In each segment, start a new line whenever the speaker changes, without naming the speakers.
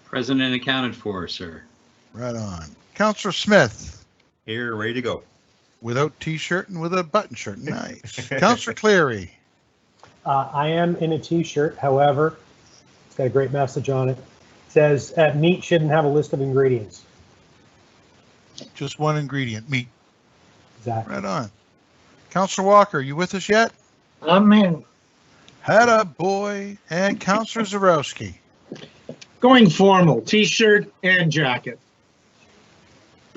Present and accounted for, sir.
Right on. Councillor Smith,
Here, ready to go.
without t-shirt and with a button shirt. Nice. Councillor Cleary.
I am in a t-shirt, however, it's got a great message on it. It says meat shouldn't have a list of ingredients.
Just one ingredient, meat.
Exactly.
Right on. Councillor Walker, you with us yet?
I'm in.
Had a boy. And Councillor Zarowski.
Going formal, t-shirt and jacket.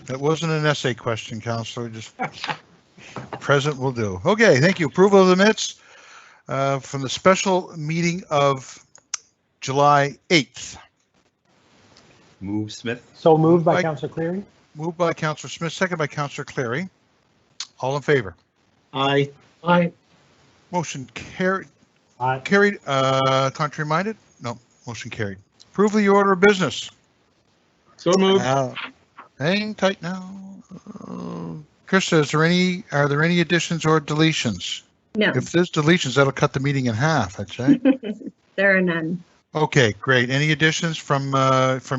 That wasn't an essay question, Councillor. Just present will do. Okay, thank you. Approval of the minutes from the special meeting of July 8th.
Move Smith.
So moved by Councillor Cleary.
Moved by Councillor Smith, second by Councillor Cleary. All in favor?
Aye.
Motion carried.
Aye.
Carried. Contrary minded? No. Motion carried. Approval of the order of business.
So moved.
Hang tight now. Krista, are there any additions or deletions?
No,
If there's deletions, that'll cut the meeting in half, I'd say.
there are none.
Okay, great. Any additions from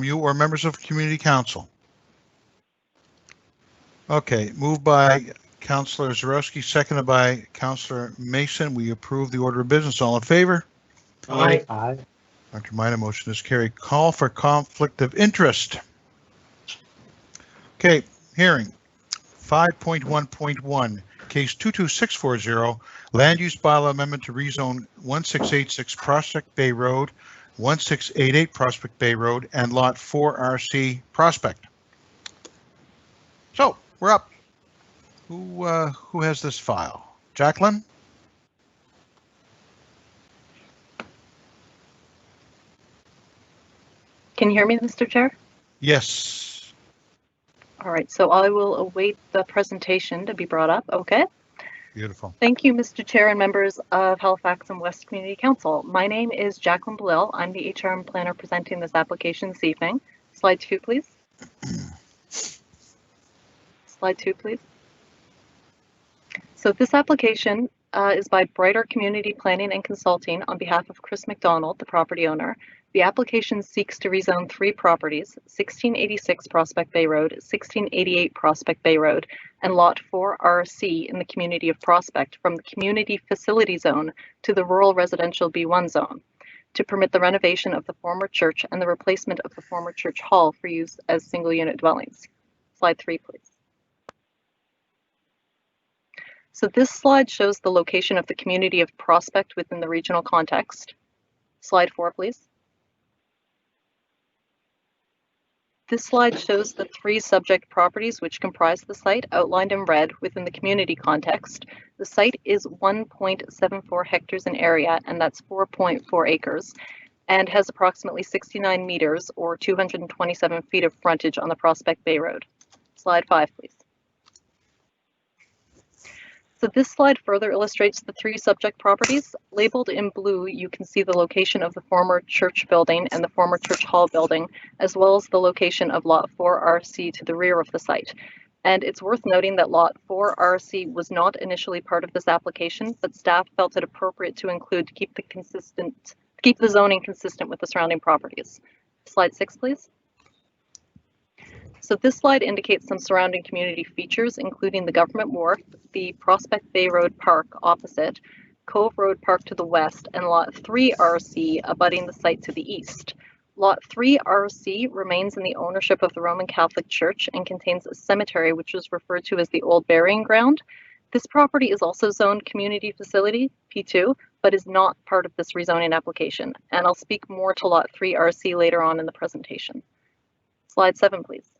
you or members of community council? Okay, moved by Councillor Zarowski, seconded by Councillor Mason. We approve the order of business. All in favor?
Aye.
Aye.
Dr. Minor, motion is carried. Call for conflict of interest. Okay, hearing 5.1.1, case 22640, land use bylaw amendment to rezone 1686 Prospect Bay Road, 1688 Prospect Bay Road, and Lot 4RC Prospect. So, we're up. Who has this file? Jacqueline?
Can you hear me, Mr. Chair?
Yes.
All right, so I will await the presentation to be brought up. Okay.
Beautiful.
Thank you, Mr. Chair and members of Halifax and West Community Council. My name is Jacqueline Blil. I'm the HRM planner presenting this application this evening. Slide 2, please. Slide 2, please. So this application is by Brighter Community Planning and Consulting on behalf of Chris McDonald, the property owner. The application seeks to rezone 3 properties, 1686 Prospect Bay Road, 1688 Prospect Bay Road, and Lot 4RC in the community of Prospect from the Community Facility Zone to the Rural Residential B1 Zone to permit the renovation of the former church and the replacement of the former church hall for use as single-unit dwellings. Slide 3, please. So this slide shows the location of the community of Prospect within the regional context. Slide 4, please. This slide shows the 3 subject properties which comprise the site outlined in red within the community context. The site is 1.74 hectares in area, and that's 4.4 acres, and has approximately 69 meters or 227 feet of frontage on the Prospect Bay Road. Slide 5, please. So this slide further illustrates the 3 subject properties. Labeled in blue, you can see the location of the former church building and the former church hall building, as well as the location of Lot 4RC to the rear of the site. And it's worth noting that Lot 4RC was not initially part of this application, but staff felt it appropriate to include to keep the zoning consistent with the surrounding properties. Slide 6, please. So this slide indicates some surrounding community features, including the Government Wharf, the Prospect Bay Road Park opposite, Cove Road Park to the west, and Lot 3RC abutting the site to the east. Lot 3RC remains in the ownership of the Roman Catholic Church and contains a cemetery which is referred to as the Old Burying Ground. This property is also zoned Community Facility, P2, but is not part of this rezoning application. And I'll speak more to Lot 3RC later on in the presentation. Slide 7, please.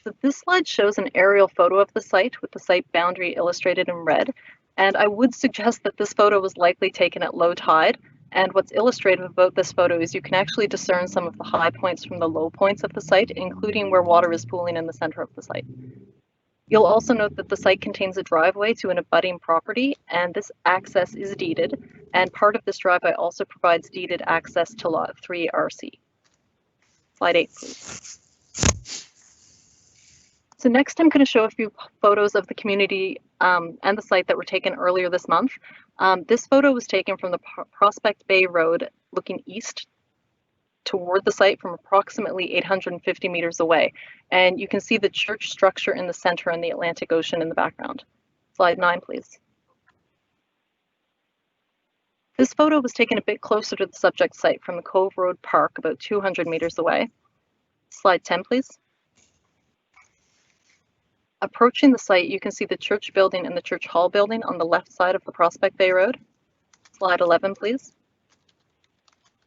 So this slide shows an aerial photo of the site with the site boundary illustrated in red. And I would suggest that this photo was likely taken at low tide. And what's illustrative about this photo is you can actually discern some of the high points from the low points of the site, including where water is pooling in the center of the site. You'll also note that the site contains a driveway to an abutting property, and this access is deeded. And part of this driveway also provides deeded access to Lot 3RC. Slide 8, please. So next I'm going to show a few photos of the community and the site that were taken earlier this month. This photo was taken from the Prospect Bay Road looking east toward the site from approximately 850 meters away. And you can see the church structure in the center and the Atlantic Ocean in the background. Slide 9, please. This photo was taken a bit closer to the subject site from the Cove Road Park, about 200 meters away. Slide 10, please. Approaching the site, you can see the church building and the church hall building on the left side of the Prospect Bay Road. Slide 11, please.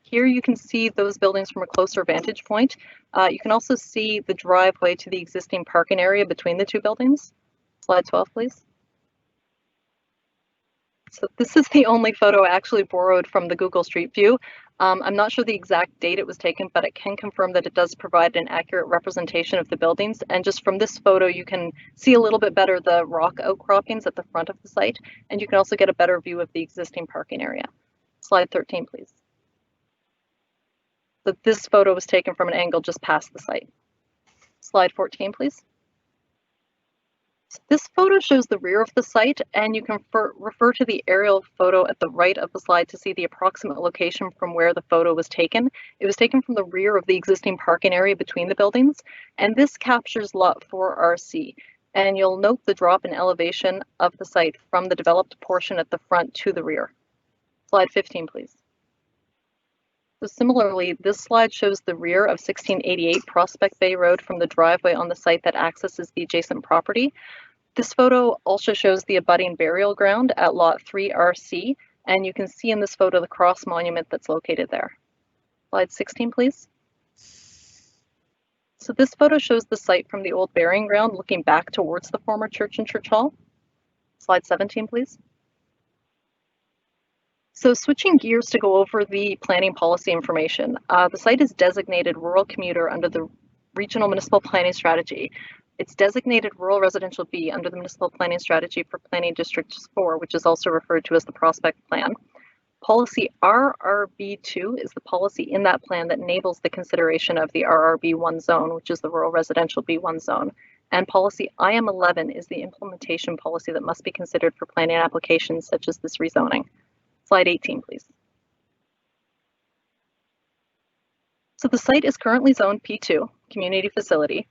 Here you can see those buildings from a closer vantage point. You can also see the driveway to the existing parking area between the two buildings. Slide 12, please. So this is the only photo actually borrowed from the Google Street View. I'm not sure the exact date it was taken, but it can confirm that it does provide an accurate representation of the buildings. And just from this photo, you can see a little bit better the rock outcroppings at the front of the site, and you can also get a better view of the existing parking area. Slide 13, please. So this photo was taken from an angle just past the site. Slide 14, please. So this photo shows the rear of the site, and you can refer to the aerial photo at the right of the slide to see the approximate location from where the photo was taken. It was taken from the rear of the existing parking area between the buildings, and this captures Lot 4RC. And you'll note the drop in elevation of the site from the developed portion at the front to the rear. Slide 15, please. So similarly, this slide shows the rear of 1688 Prospect Bay Road from the driveway on the site that accesses the adjacent property. This photo also shows the abutting burial ground at Lot 3RC, and you can see in this photo the cross monument that's located there. Slide 16, please. So this photo shows the site from the old burying ground looking back towards the former church and church hall. Slide 17, please. So switching gears to go over the planning policy information, the site is designated rural commuter under the Regional Municipal Planning Strategy. It's designated rural residential B under the Municipal Planning Strategy for Planning District 4, which is also referred to as the Prospect Plan. Policy RRB2 is the policy in that plan that enables the consideration of the RRB1 zone, which is the rural residential B1 zone. And policy IM11 is the implementation policy that must be considered for planning applications such as this rezoning. Slide 18, please. So the site is currently zoned P2, community facility,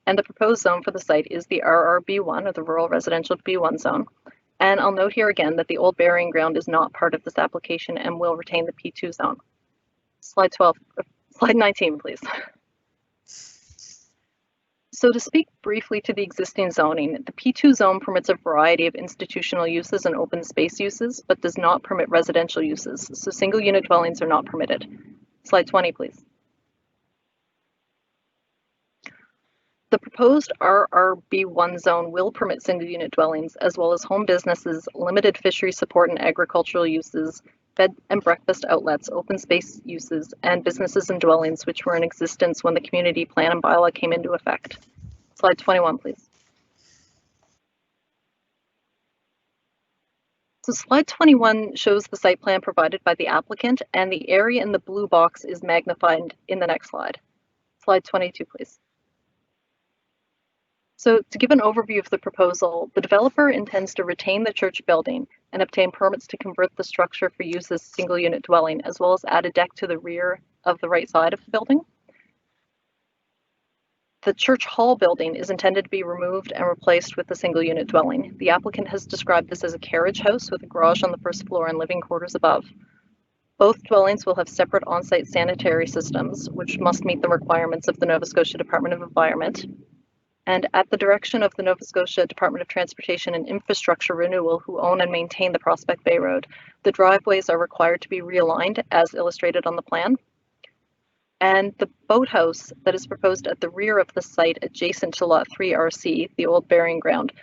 and the proposed zone for the site is the RRB1, or the rural residential B1 zone. And I'll note here again that the old burying ground is not part of this application and will retain the P2 zone. Slide 19, please. So to speak briefly to the existing zoning, the P2 zone permits a variety of institutional uses and open space uses, but does not permit residential uses. So single unit dwellings are not permitted. Slide 20, please. The proposed RRB1 zone will permit single unit dwellings as well as home businesses, limited fishery support and agricultural uses, bed and breakfast outlets, open space uses, and businesses and dwellings which were in existence when the community plan and bylaw came into effect. Slide 21, please. So slide 21 shows the site plan provided by the applicant, and the area in the blue box is magnified in the next slide. Slide 22, please. So to give an overview of the proposal, the developer intends to retain the church building and obtain permits to convert the structure for use as single unit dwelling, as well as add a deck to the rear of the right side of the building. The church hall building is intended to be removed and replaced with a single unit dwelling. The applicant has described this as a carriage house with a garage on the first floor and living quarters above. Both dwellings will have separate on-site sanitary systems, which must meet the requirements of the Nova Scotia Department of Environment. And at the direction of the Nova Scotia Department of Transportation and Infrastructure Renewal, who own and maintain the Prospect Bay Road, the driveways are required to be realigned as illustrated on the plan. And the boathouse that is proposed at the rear of the site adjacent to Lot 3RC, the old burying ground,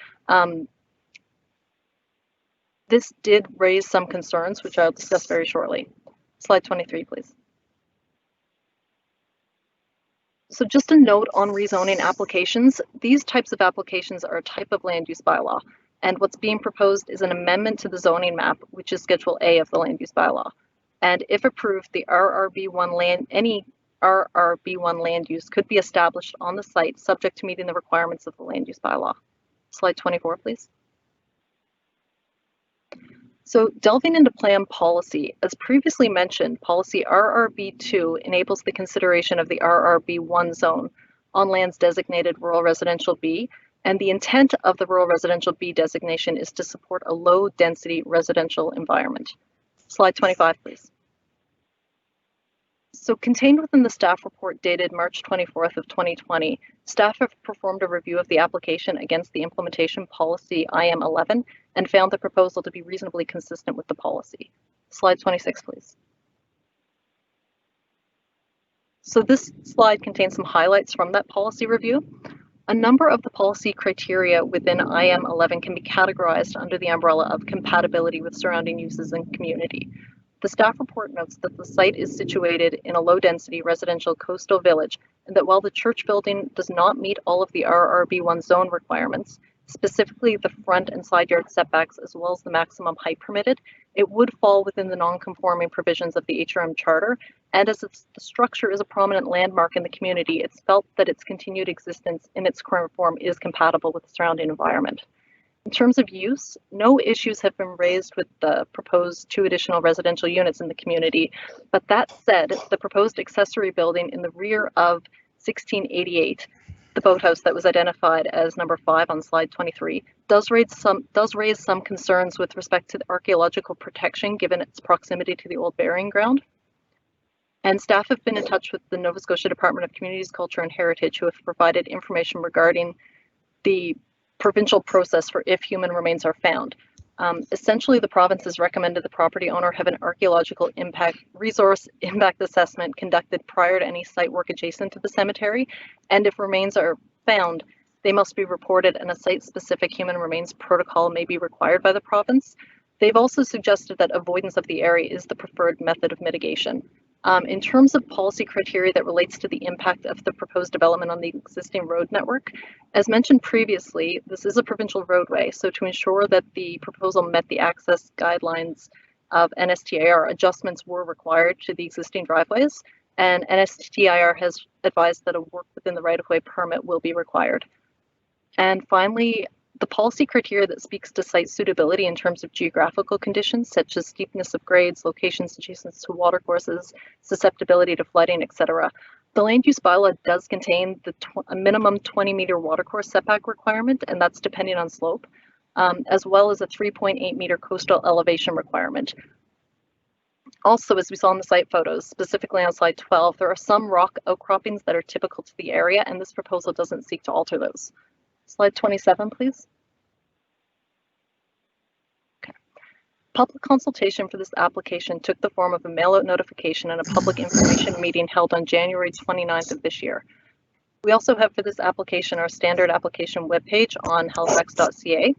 this did raise some concerns, which I'll discuss very shortly. Slide 23, please. So just a note on rezoning applications. These types of applications are a type of land use bylaw, and what's being proposed is an amendment to the zoning map, which is Schedule A of the land use bylaw. And if approved, the any RRB1 land use could be established on the site subject to meeting the requirements of the land use bylaw. Slide 24, please. So delving into plan policy, as previously mentioned, policy RRB2 enables the consideration of the RRB1 zone on lands designated rural residential B, and the intent of the rural residential B designation is to support a low density residential environment. Slide 25, please. So contained within the staff report dated March 24th of 2020, staff have performed a review of the application against the implementation policy IM11 and found the proposal to be reasonably consistent with the policy. Slide 26, please. So this slide contains some highlights from that policy review. A number of the policy criteria within IM11 can be categorized under the umbrella of compatibility with surrounding uses and community. The staff report notes that the site is situated in a low-density residential coastal village, and that while the church building does not meet all of the RRB1 zone requirements, specifically the front and side yard setbacks as well as the maximum height permitted, it would fall within the non-conforming provisions of the HRM Charter, and as the structure is a prominent landmark in the community, it's felt that its continued existence in its current form is compatible with the surrounding environment. In terms of use, no issues have been raised with the proposed 2 additional residential units in the community, but that said, the proposed accessory building in the rear of 1688, the boathouse that was identified as number 5 on slide 23, does raise some concerns with respect to the archaeological protection given its proximity to the old burying ground. And staff have been in touch with the Nova Scotia Department of Communities, Culture and Heritage, who have provided information regarding the provincial process for if human remains are found. Essentially, the province has recommended the property owner have an archaeological resource impact assessment conducted prior to any site work adjacent to the cemetery, and if remains are found, they must be reported and a site-specific human remains protocol may be required by the province. They've also suggested that avoidance of the area is the preferred method of mitigation. In terms of policy criteria that relates to the impact of the proposed development on the existing road network, as mentioned previously, this is a provincial roadway, so to ensure that the proposal met the access guidelines of NSTIR, adjustments were required to the existing driveways, and NSTIR has advised that a work within the right-of-way permit will be required. And finally, the policy criteria that speaks to site suitability in terms of geographical conditions, such as steepness of grades, locations adjacent to watercourses, susceptibility to flooding, etc. The land use bylaw does contain a minimum 20-meter watercourse setback requirement, and that's depending on slope, as well as a 3.8-meter coastal elevation requirement. Also, as we saw in the site photos, specifically on slide 12, there are some rock outcroppings that are typical to the area, and this proposal doesn't seek to alter those. Slide 27, please. Okay. Public consultation for this application took the form of a mail-out notification and a public information meeting held on January 29th of this year. We also have for this application our standard application webpage on halifax.ca.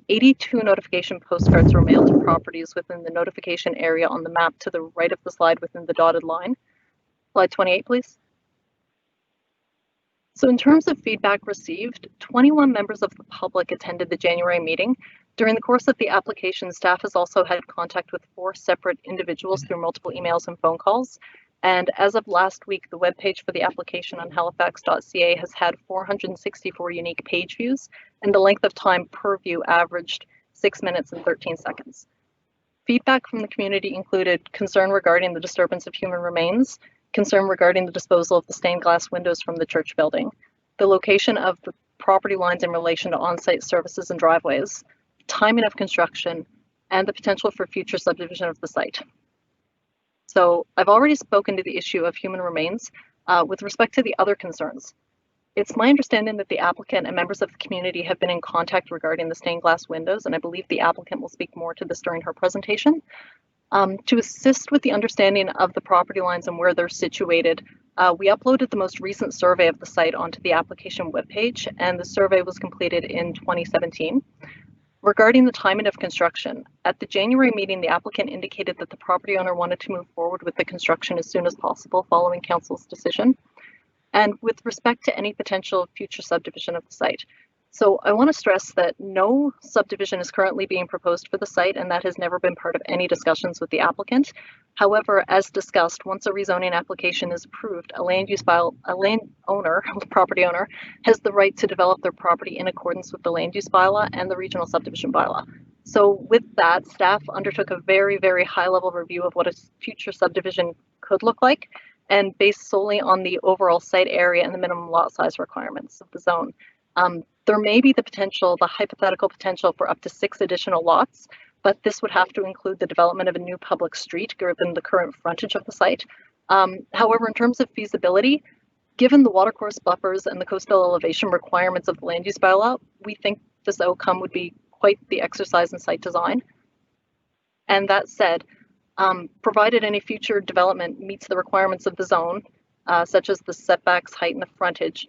82 notification postcards were mailed to properties within the notification area on the map to the right of the slide within the dotted line. Slide 28, please. So in terms of feedback received, 21 members of the public attended the January meeting. During the course of the application, staff has also had contact with 4 separate individuals through multiple emails and phone calls. And as of last week, the webpage for the application on halifax.ca has had 464 unique page views, and the length of time per view averaged 6 minutes and 13 seconds. Feedback from the community included concern regarding the disturbance of human remains, concern regarding the disposal of the stained glass windows from the church building, the location of the property lines in relation to on-site services and driveways, timing of construction, and the potential for future subdivision of the site. So I've already spoken to the issue of human remains. With respect to the other concerns, it's my understanding that the applicant and members of the community have been in contact regarding the stained glass windows, and I believe the applicant will speak more to this during her presentation. To assist with the understanding of the property lines and where they're situated, we uploaded the most recent survey of the site onto the application webpage, and the survey was completed in 2017. Regarding the timing of construction, at the January meeting, the applicant indicated that the property owner wanted to move forward with the construction as soon as possible following council's decision, and with respect to any potential future subdivision of the site. So I want to stress that no subdivision is currently being proposed for the site, and that has never been part of any discussions with the applicant. However, as discussed, once a rezoning application is approved, a property owner, has the right to develop their property in accordance with the land use bylaw and the regional subdivision bylaw. So with that, staff undertook a very, very high-level review of what a future subdivision could look like, and based solely on the overall site area and the minimum lot size requirements of the zone. There may be the hypothetical potential for up to 6 additional lots, but this would have to include the development of a new public street given the current frontage of the site. However, in terms of feasibility, given the watercourse buffers and the coastal elevation requirements of the land use bylaw, we think this outcome would be quite the exercise in site design. And that said, provided any future development meets the requirements of the zone, such as the setbacks, height, and the frontage,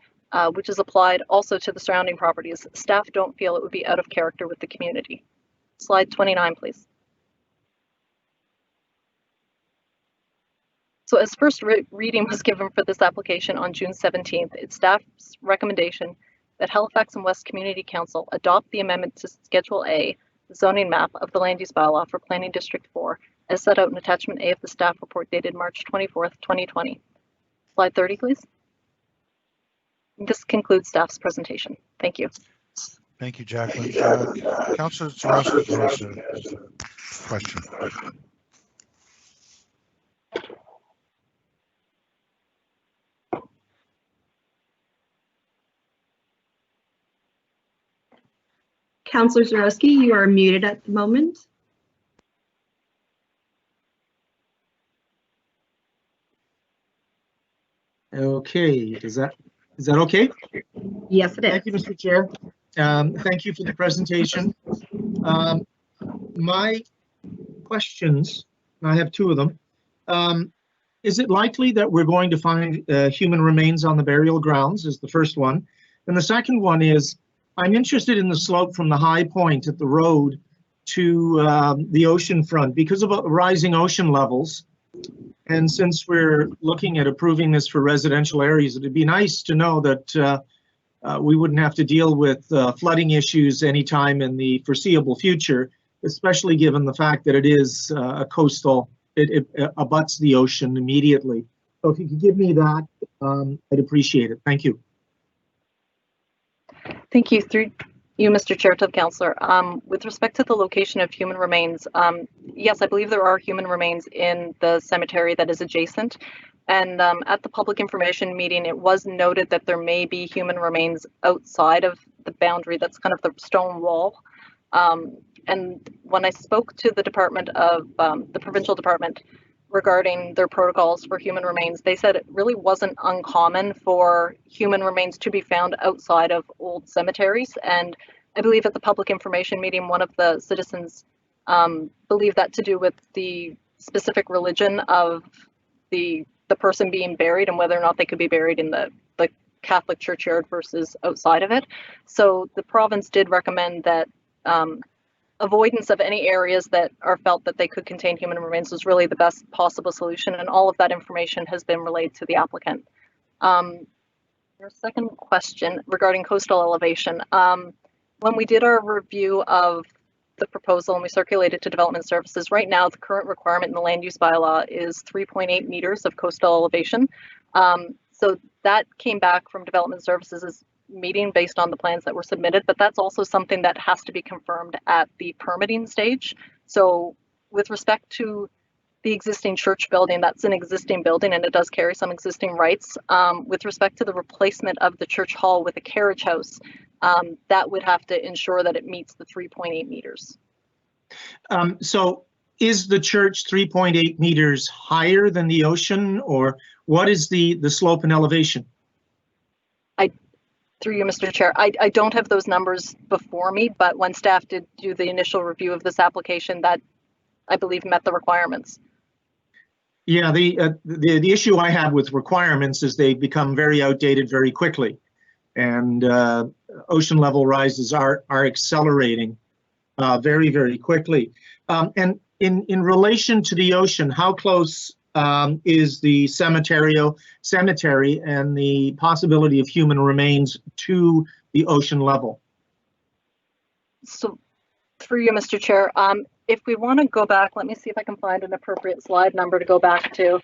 which is applied also to the surrounding properties, staff don't feel it would be out of character with the community. Slide 29, please. So as first reading was given for this application on June 17th, it's staff's recommendation that Halifax and West Community Council adopt the amendment to Schedule A, the zoning map of the Land Use Bylaw for Planning District 4, as set out in Attachment A of the staff report dated March 24th, 2020. Slide 30, please. This concludes staff's presentation. Thank you.
Thank you, Jacqueline. Councillor Zarowski has a question.
Councillor Zarowski, you are muted at the moment.
Okay, is that okay?
Yes, it is.
Thank you, Mr. Chair. Thank you for the presentation. My questions, I have 2 of them. Is it likely that we're going to find human remains on the burial grounds is the first one. And the second one is, I'm interested in the slope from the high point at the road to the ocean front because of rising ocean levels. And since we're looking at approving this for residential areas, it'd be nice to know that we wouldn't have to deal with flooding issues anytime in the foreseeable future, especially given the fact that it is a coastal, it abuts the ocean immediately. So if you could give me that, I'd appreciate it. Thank you.
Thank you. Through you, Mr. Chair, to the councillor. With respect to the location of human remains, yes, I believe there are human remains in the cemetery that is adjacent. And at the public information meeting, it was noted that there may be human remains outside of the boundary. That's kind of the stone wall. And when I spoke to the department of the provincial department regarding their protocols for human remains, they said it really wasn't uncommon for human remains to be found outside of old cemeteries. And I believe at the public information meeting, one of the citizens believed that to do with the specific religion of the person being buried and whether or not they could be buried in the Catholic churchyard versus outside of it. So the province did recommend that avoidance of any areas that are felt that they could contain human remains was really the best possible solution, and all of that information has been relayed to the applicant. Your second question regarding coastal elevation. When we did our review of the proposal and we circulated to development services, right now the current requirement in the land use bylaw is 3.8 meters of coastal elevation. So that came back from development services meeting based on the plans that were submitted, but that's also something that has to be confirmed at the permitting stage. So with respect to the existing church building, that's an existing building and it does carry some existing rights. With respect to the replacement of the church hall with a carriage house, that would have to ensure that it meets the 3.8 meters.
So is the church 3.8 meters higher than the ocean, or what is the slope and elevation?
Through you, Mr. Chair, I don't have those numbers before me, but when staff did do the initial review of this application, that I believe met the requirements.
Yeah, the issue I have with requirements is they become very outdated very quickly, and ocean level rises are accelerating very, very quickly. And in relation to the ocean, how close is the cemetery and the possibility of human remains to the ocean level?
So through you, Mr. Chair, if we want to go back, let me see if I can find an appropriate slide number to go back to.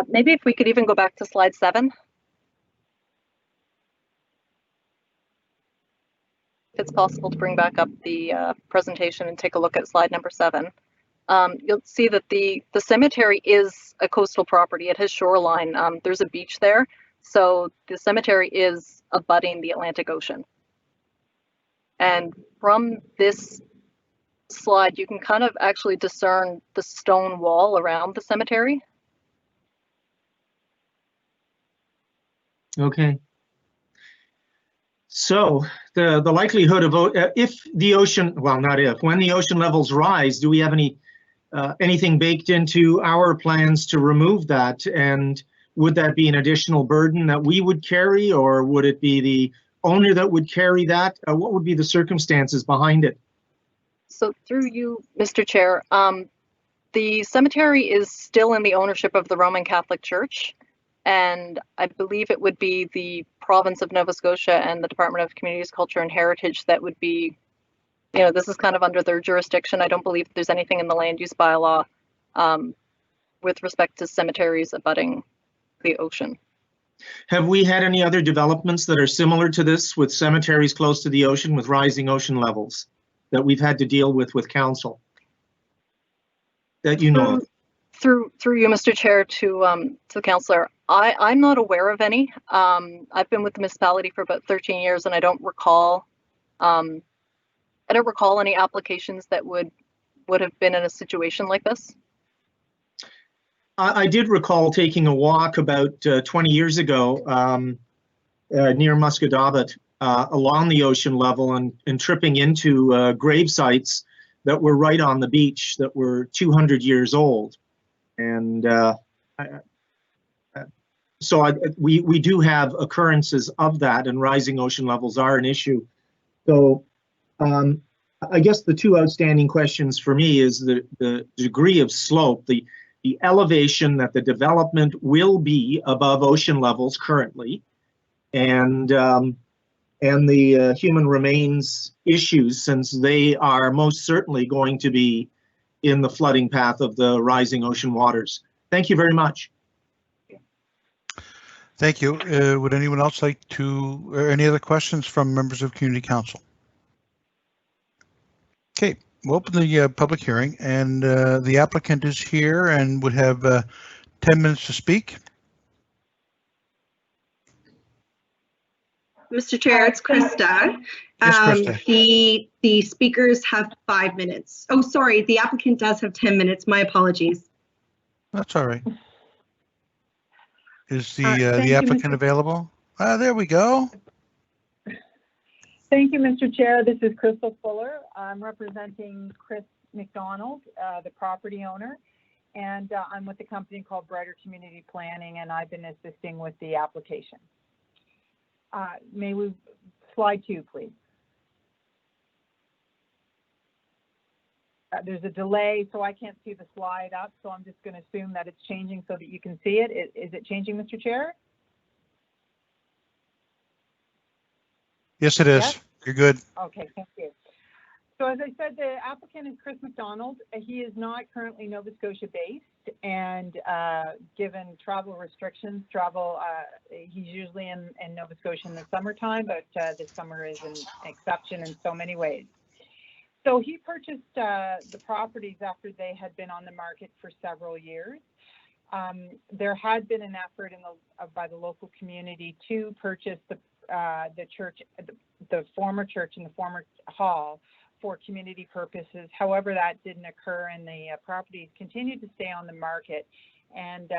Maybe if we could even go back to slide 7. it's possible to bring back up the presentation and take a look at slide number 7, you'll see that the cemetery is a coastal property. It has shoreline. There's a beach there. So the cemetery is abutting the Atlantic Ocean. And from this slide, you can kind of actually discern the stone wall around the cemetery.
Okay. So the likelihood of if the ocean, well, not if, when the ocean levels rise, do we have anything baked into our plans to remove that? And would that be an additional burden that we would carry, or would it be the owner that would carry that? What would be the circumstances behind it?
So through you, Mr. Chair, the cemetery is still in the ownership of the Roman Catholic Church. And I believe it would be the province of Nova Scotia and the Department of Communities, Culture and Heritage that would be, this is kind of under their jurisdiction. I don't believe there's anything in the land use bylaw with respect to cemeteries abutting the ocean.
Have we had any other developments that are similar to this with cemeteries close to the ocean with rising ocean levels that we've had to deal with council that you know of?
Through you, Mr. Chair, to the councillor, I'm not aware of any. I've been with the municipality for about 13 years, and I don't recall any applications that would have been in a situation like this.
I did recall taking a walk about 20 years ago near Musquodoboit along the ocean level and tripping into grave sites that were right on the beach that were 200 years old. And so we do have occurrences of that, and rising ocean levels are an issue. So I guess the two outstanding questions for me is the degree of slope, the elevation that the development will be above ocean levels currently, and the human remains issues, since they are most certainly going to be in the flooding path of the rising ocean waters. Thank you very much.
Thank you. Would anyone else like to, or any other questions from members of Community Council? Okay, we'll open the public hearing, and the applicant is here and would have 10 minutes to speak.
Mr. Chair, it's Krista.
Yes, Krista.
The speakers have 5 minutes. Oh, sorry, the applicant does have 10 minutes. My apologies.
That's all right. Is the applicant available? There we go.
Thank you, Mr. Chair. This is Crystal Fuller. I'm representing Chris McDonald, the property owner, and I'm with a company called Brighter Community Planning, and I've been assisting with the application. May we slide 2, please? There's a delay, so I can't see the slide up, so I'm just going to assume that it's changing so that you can see it. Is it changing, Mr. Chair?
Yes, it is.
Yes?
You're good.
Okay, thank you. So as I said, the applicant is Chris McDonald. He is not currently Nova Scotia based, and given travel restrictions, he's usually in Nova Scotia in the summertime, but this summer is an exception in so many ways. So he purchased the properties after they had been on the market for several years. There had been an effort by the local community to purchase the church, the former church and the former hall for community purposes. However, that didn't occur, and the properties continued to stay on the market, and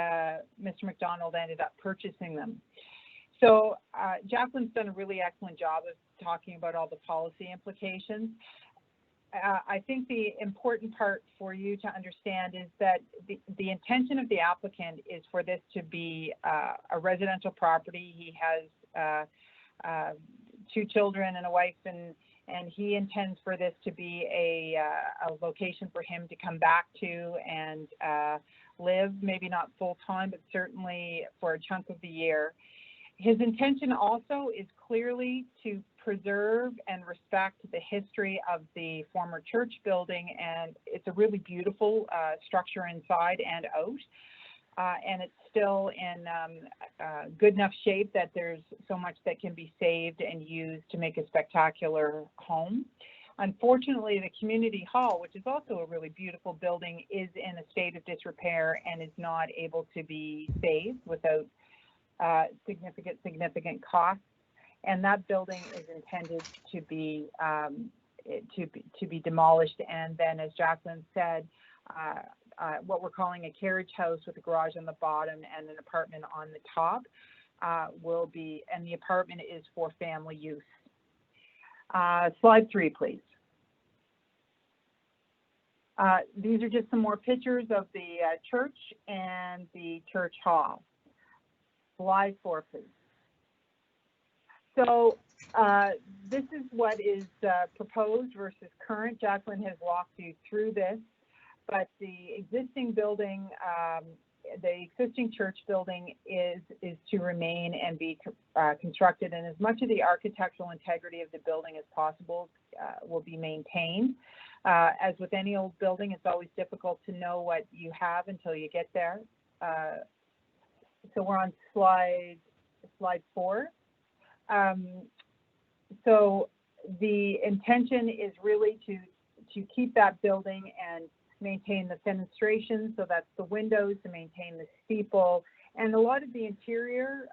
Mr. McDonald ended up purchasing them. So Jacqueline's done a really excellent job of talking about all the policy implications. I think the important part for you to understand is that the intention of the applicant is for this to be a residential property. He has 2 children and a wife, and he intends for this to be a location for him to come back to and live, maybe not full time, but certainly for a chunk of the year. His intention also is clearly to preserve and respect the history of the former church building, and it's a really beautiful structure inside and out. and it's still in good enough shape that there's so much that can be saved and used to make a spectacular home. Unfortunately, the community hall, which is also a really beautiful building, is in a state of disrepair and is not able to be saved without significant costs. And that building is intended to be demolished. And then, as Jacqueline said, what we're calling a carriage house with a garage on the bottom and an apartment on the top will be, and the apartment is for family use. Slide 3, please. These are just some more pictures of the church and the church hall. Slide 4, please. So this is what is proposed versus current. Jacqueline has walked you through this, but the existing building, the existing church building is to remain and be constructed, and as much of the architectural integrity of the building as possible will be maintained. As with any old building, it's always difficult to know what you have until you get there. So we're on slide 4. So the intention is really to keep that building and maintain the fenestrations, so that's the windows, to maintain the steeple, and a lot of the interior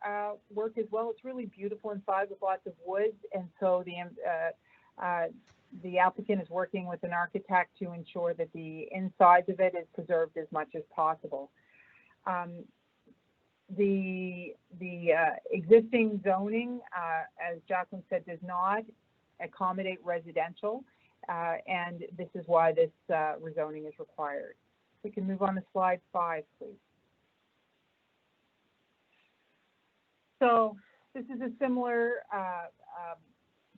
work as well. It's really beautiful inside with lots of wood, and so the applicant is working with an architect to ensure that the insides of it is preserved as much as possible. The existing zoning, as Jacqueline said, does not accommodate residential, and this is why this rezoning is required. We can move on to slide 5, please. So this is a similar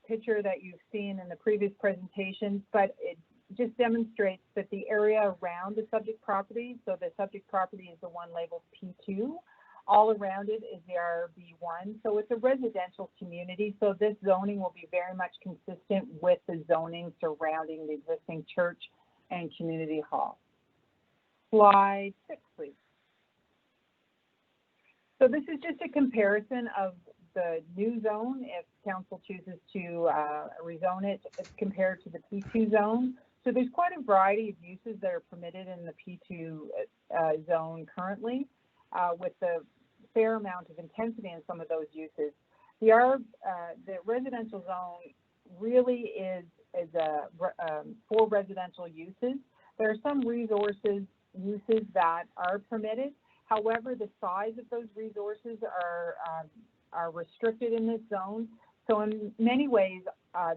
picture that you've seen in the previous presentation, but it just demonstrates that the area around the subject property, so the subject property is the one labeled P2, all around it is the RB1, so it's a residential community, so this zoning will be very much consistent with the zoning surrounding the existing church and community hall. Slide 6, please. So this is just a comparison of the new zone, if council chooses to rezone it, compared to the P2 zone. So there's quite a variety of uses that are permitted in the P2 zone currently, with the fair amount of intensity in some of those uses. The residential zone really is for residential uses. There are some uses that are permitted. However, the size of those resources are restricted in this zone. So in many ways,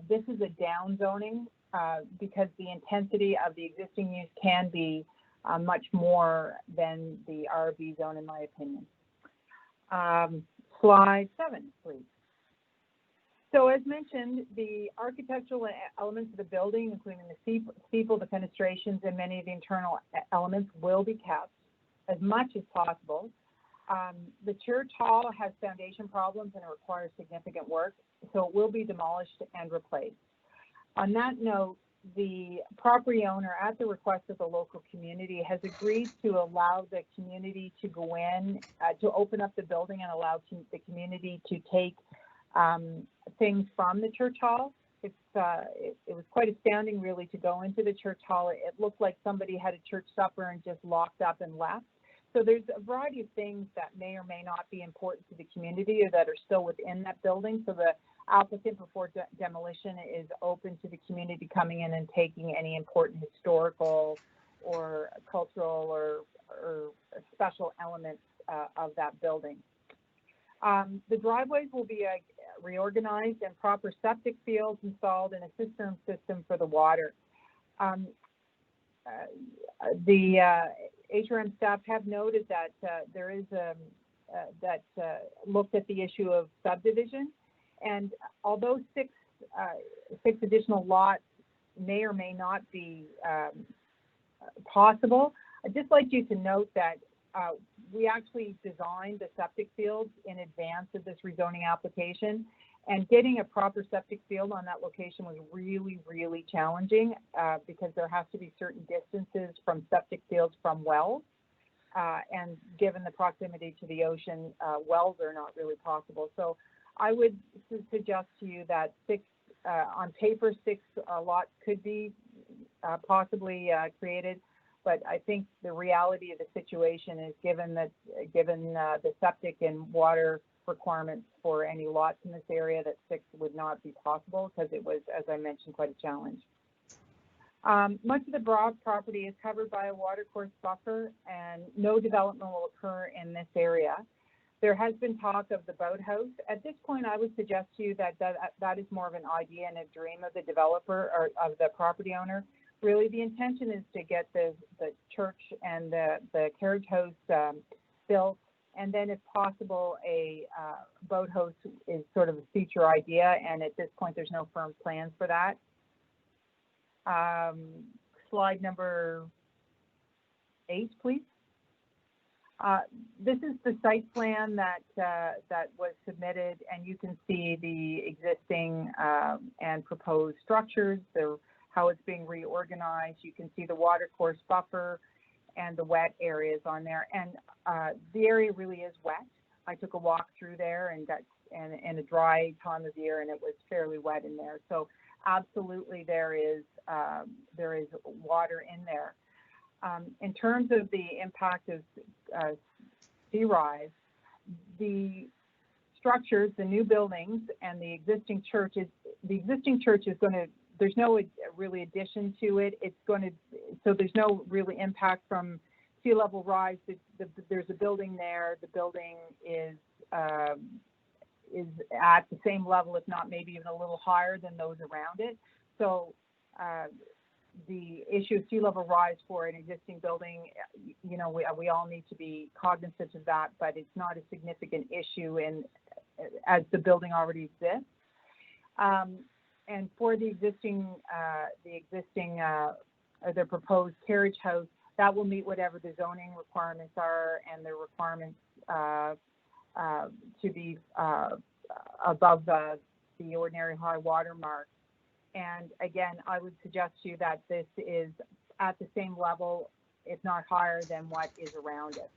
this is a down zoning because the intensity of the existing use can be much more than the RB zone, in my opinion. Slide 7, please. So as mentioned, the architectural elements of the building, including the steeple, the fenestrations, and many of the internal elements will be kept as much as possible. The church hall has foundation problems and it requires significant work, so it will be demolished and replaced. On that note, the property owner, at the request of the local community, has agreed to allow the community to go in, to open up the building and allow the community to take things from the church hall. It was quite astounding, really, to go into the church hall. It looked like somebody had a church supper and just locked up and left. So there's a variety of things that may or may not be important to the community or that are still within that building. So the applicant before demolition is open to the community coming in and taking any important historical or cultural or special elements of that building. The driveways will be reorganized and proper septic fields installed and a cistern system for the water. The HRM staff have noted that there is looked at the issue of subdivision, and although six additional lots may or may not be possible, I'd just like you to note that we actually designed the septic fields in advance of this rezoning application, and getting a proper septic field on that location was really, really challenging because there has to be certain distances from septic fields from wells. and given the proximity to the ocean, wells are not really possible. So I would suggest to you that on paper, 6 lots could be possibly created, but I think the reality of the situation is given the septic and water requirements for any lots in this area, that 6 would not be possible because it was, as I mentioned, quite a challenge. Much of the broad property is covered by a watercourse buffer, and no development will occur in this area. There has been talk of the boathouse. At this point, I would suggest to you that that is more of an idea and a dream of the developer or of the property owner. Really, the intention is to get the church and the carriage house built, and then if possible, a boathouse is sort of a future idea, and at this point, there's no firm plans for that. Slide number 8, please. This is the site plan that was submitted, and you can see the existing and proposed structures, how it's being reorganized. You can see the watercourse buffer and the wet areas on there, and the area really is wet. I took a walk through there and got in a dry time of year, and it was fairly wet in there. So absolutely, there is water in there. In terms of the impact of sea rise, the structures, the new buildings, and the existing church is going to. There's no really addition to it. It's going to, so there's no really impact from sea level rise. There's a building there. The building is at the same level, if not maybe even a little higher than those around it. So the issue of sea level rise for an existing building, you know, we all need to be cognizant of that, but it's not a significant issue as the building already exists. And for the the proposed carriage house, that will meet whatever the zoning requirements are and the requirements to be above the ordinary high water mark. And again, I would suggest to you that this is at the same level, if not higher than what is around it.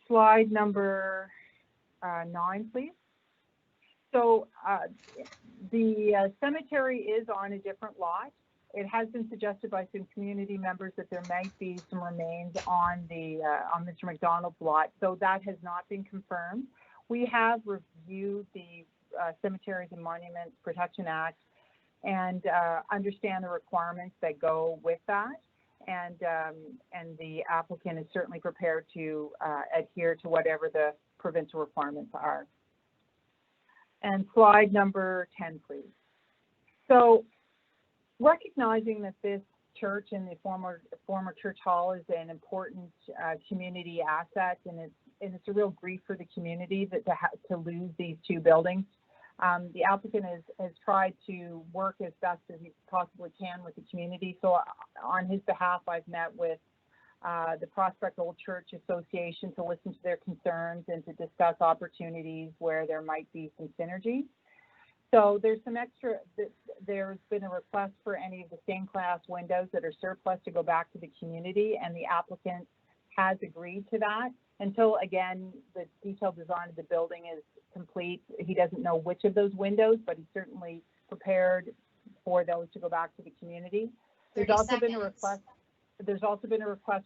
Slide number 9, please. So the cemetery is on a different lot. It has been suggested by some community members that there might be some remains on Mr. McDonald's lot. So that has not been confirmed. We have reviewed the Cemeteries and Monuments Protection Act and understand the requirements that go with that. And the applicant is certainly prepared to adhere to whatever the provincial requirements are. And slide number 10, please. So recognizing that this church and the former church hall is an important community asset, and it's a real grief for the community that to lose these 2 buildings. The applicant has tried to work as best as he possibly can with the community. So on his behalf, I've met with the Prospect Old Church Association to listen to their concerns and to discuss opportunities where there might be some synergy. So there's been a request for any of the stained glass windows that are surplus to go back to the community, and the applicant has agreed to that. Until, again, the detailed design of the building is complete, he doesn't know which of those windows, but he's certainly prepared for those to go back to the community. There's also been a request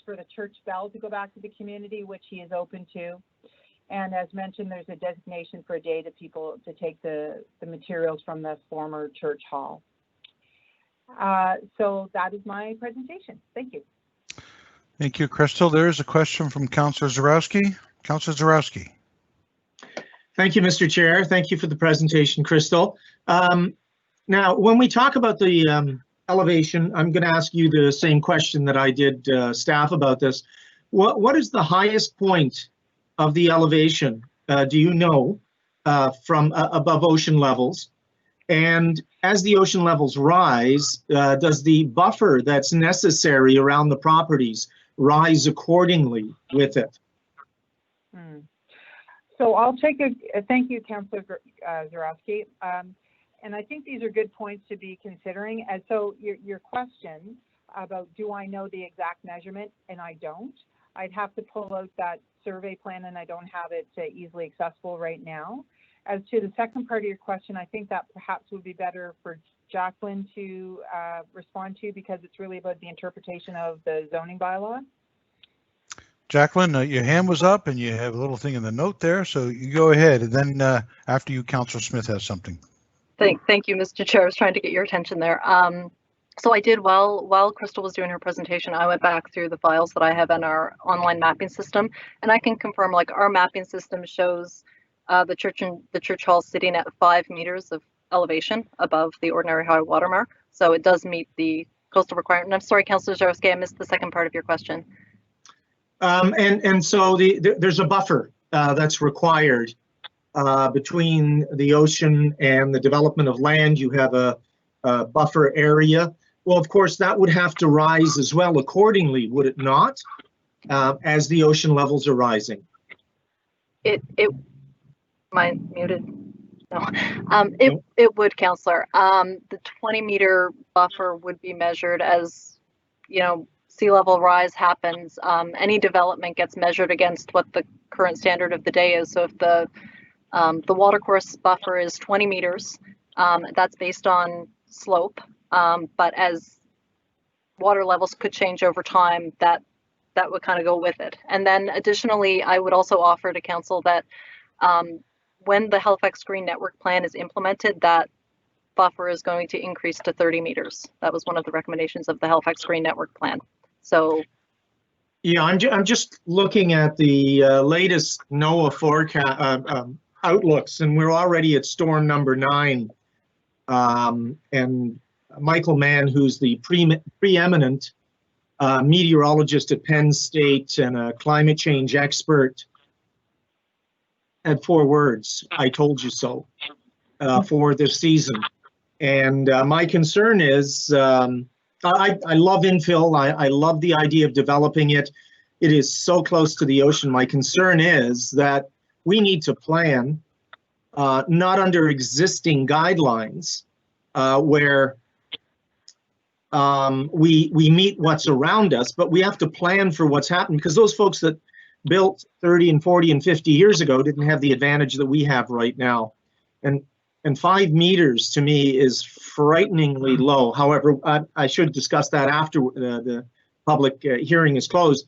for the church bell to go back to the community, which he is open to. And as mentioned, there's a designation for a day to people to take the materials from the former church hall. So that is my presentation. Thank you.
Thank you, Crystal. There is a question from Councillor Zarowski. Councillor Zarowski.
Thank you, Mr. Chair. Thank you for the presentation, Crystal. Now, when we talk about the elevation, I'm going to ask you the same question that I did staff about this. What is the highest point of the elevation, do you know, from above ocean levels? And as the ocean levels rise, does the buffer that's necessary around the properties rise accordingly with it?
So I'll take thank you, Councillor Zarowski. And I think these are good points to be considering. And so your question about do I know the exact measurement, and I don't. I'd have to pull out that survey plan, and I don't have it easily accessible right now. As to the second part of your question, I think that perhaps would be better for Jacqueline to respond to, because it's really about the interpretation of the zoning bylaw.
Jacqueline, your hand was up and you have a little thing in the note there, so you go ahead. And then after you, Councillor Smith has something.
Thank you, Mr. Chair. I was trying to get your attention there. So I did, while Crystal was doing her presentation, I went back through the files that I have in our online mapping system, and I can confirm, like, our mapping system shows the church hall sitting at 5 meters of elevation above the ordinary high water mark. So it does meet the coastal requirement. I'm sorry, Councillor Zarowski, I missed the second part of your question.
And so there's a buffer that's required between the ocean and the development of land. You have a buffer area. Well, of course, that would have to rise as well accordingly, would it not? As the ocean levels are rising.
Am I muted? No. It would, Councillor. The 20-meter buffer would be measured as, you know, sea level rise happens. Any development gets measured against what the current standard of the day is. So if the watercourse buffer is 20 meters, that's based on slope. But as water levels could change over time, that would kind of go with it. And then additionally, I would also offer to council that when the Halifax Green Network Plan is implemented, that buffer is going to increase to 30 meters. That was one of the recommendations of the Halifax Green Network Plan. So,
yeah, I'm just looking at the latest NOAA forecast outlooks, and we're already at storm number 9. And Michael Mann, who's the preeminent meteorologist at Penn State and a climate change expert, had 4 words: "I told you so," for this season. And my concern is, I love infill. I love the idea of developing it. It is so close to the ocean. My concern is that we need to plan not under existing guidelines where we meet what's around us, but we have to plan for what's happening, because those folks that built 30 and 40 and 50 years ago didn't have the advantage that we have right now. And 5 meters to me is frighteningly low. However, I should discuss that after the public hearing is closed.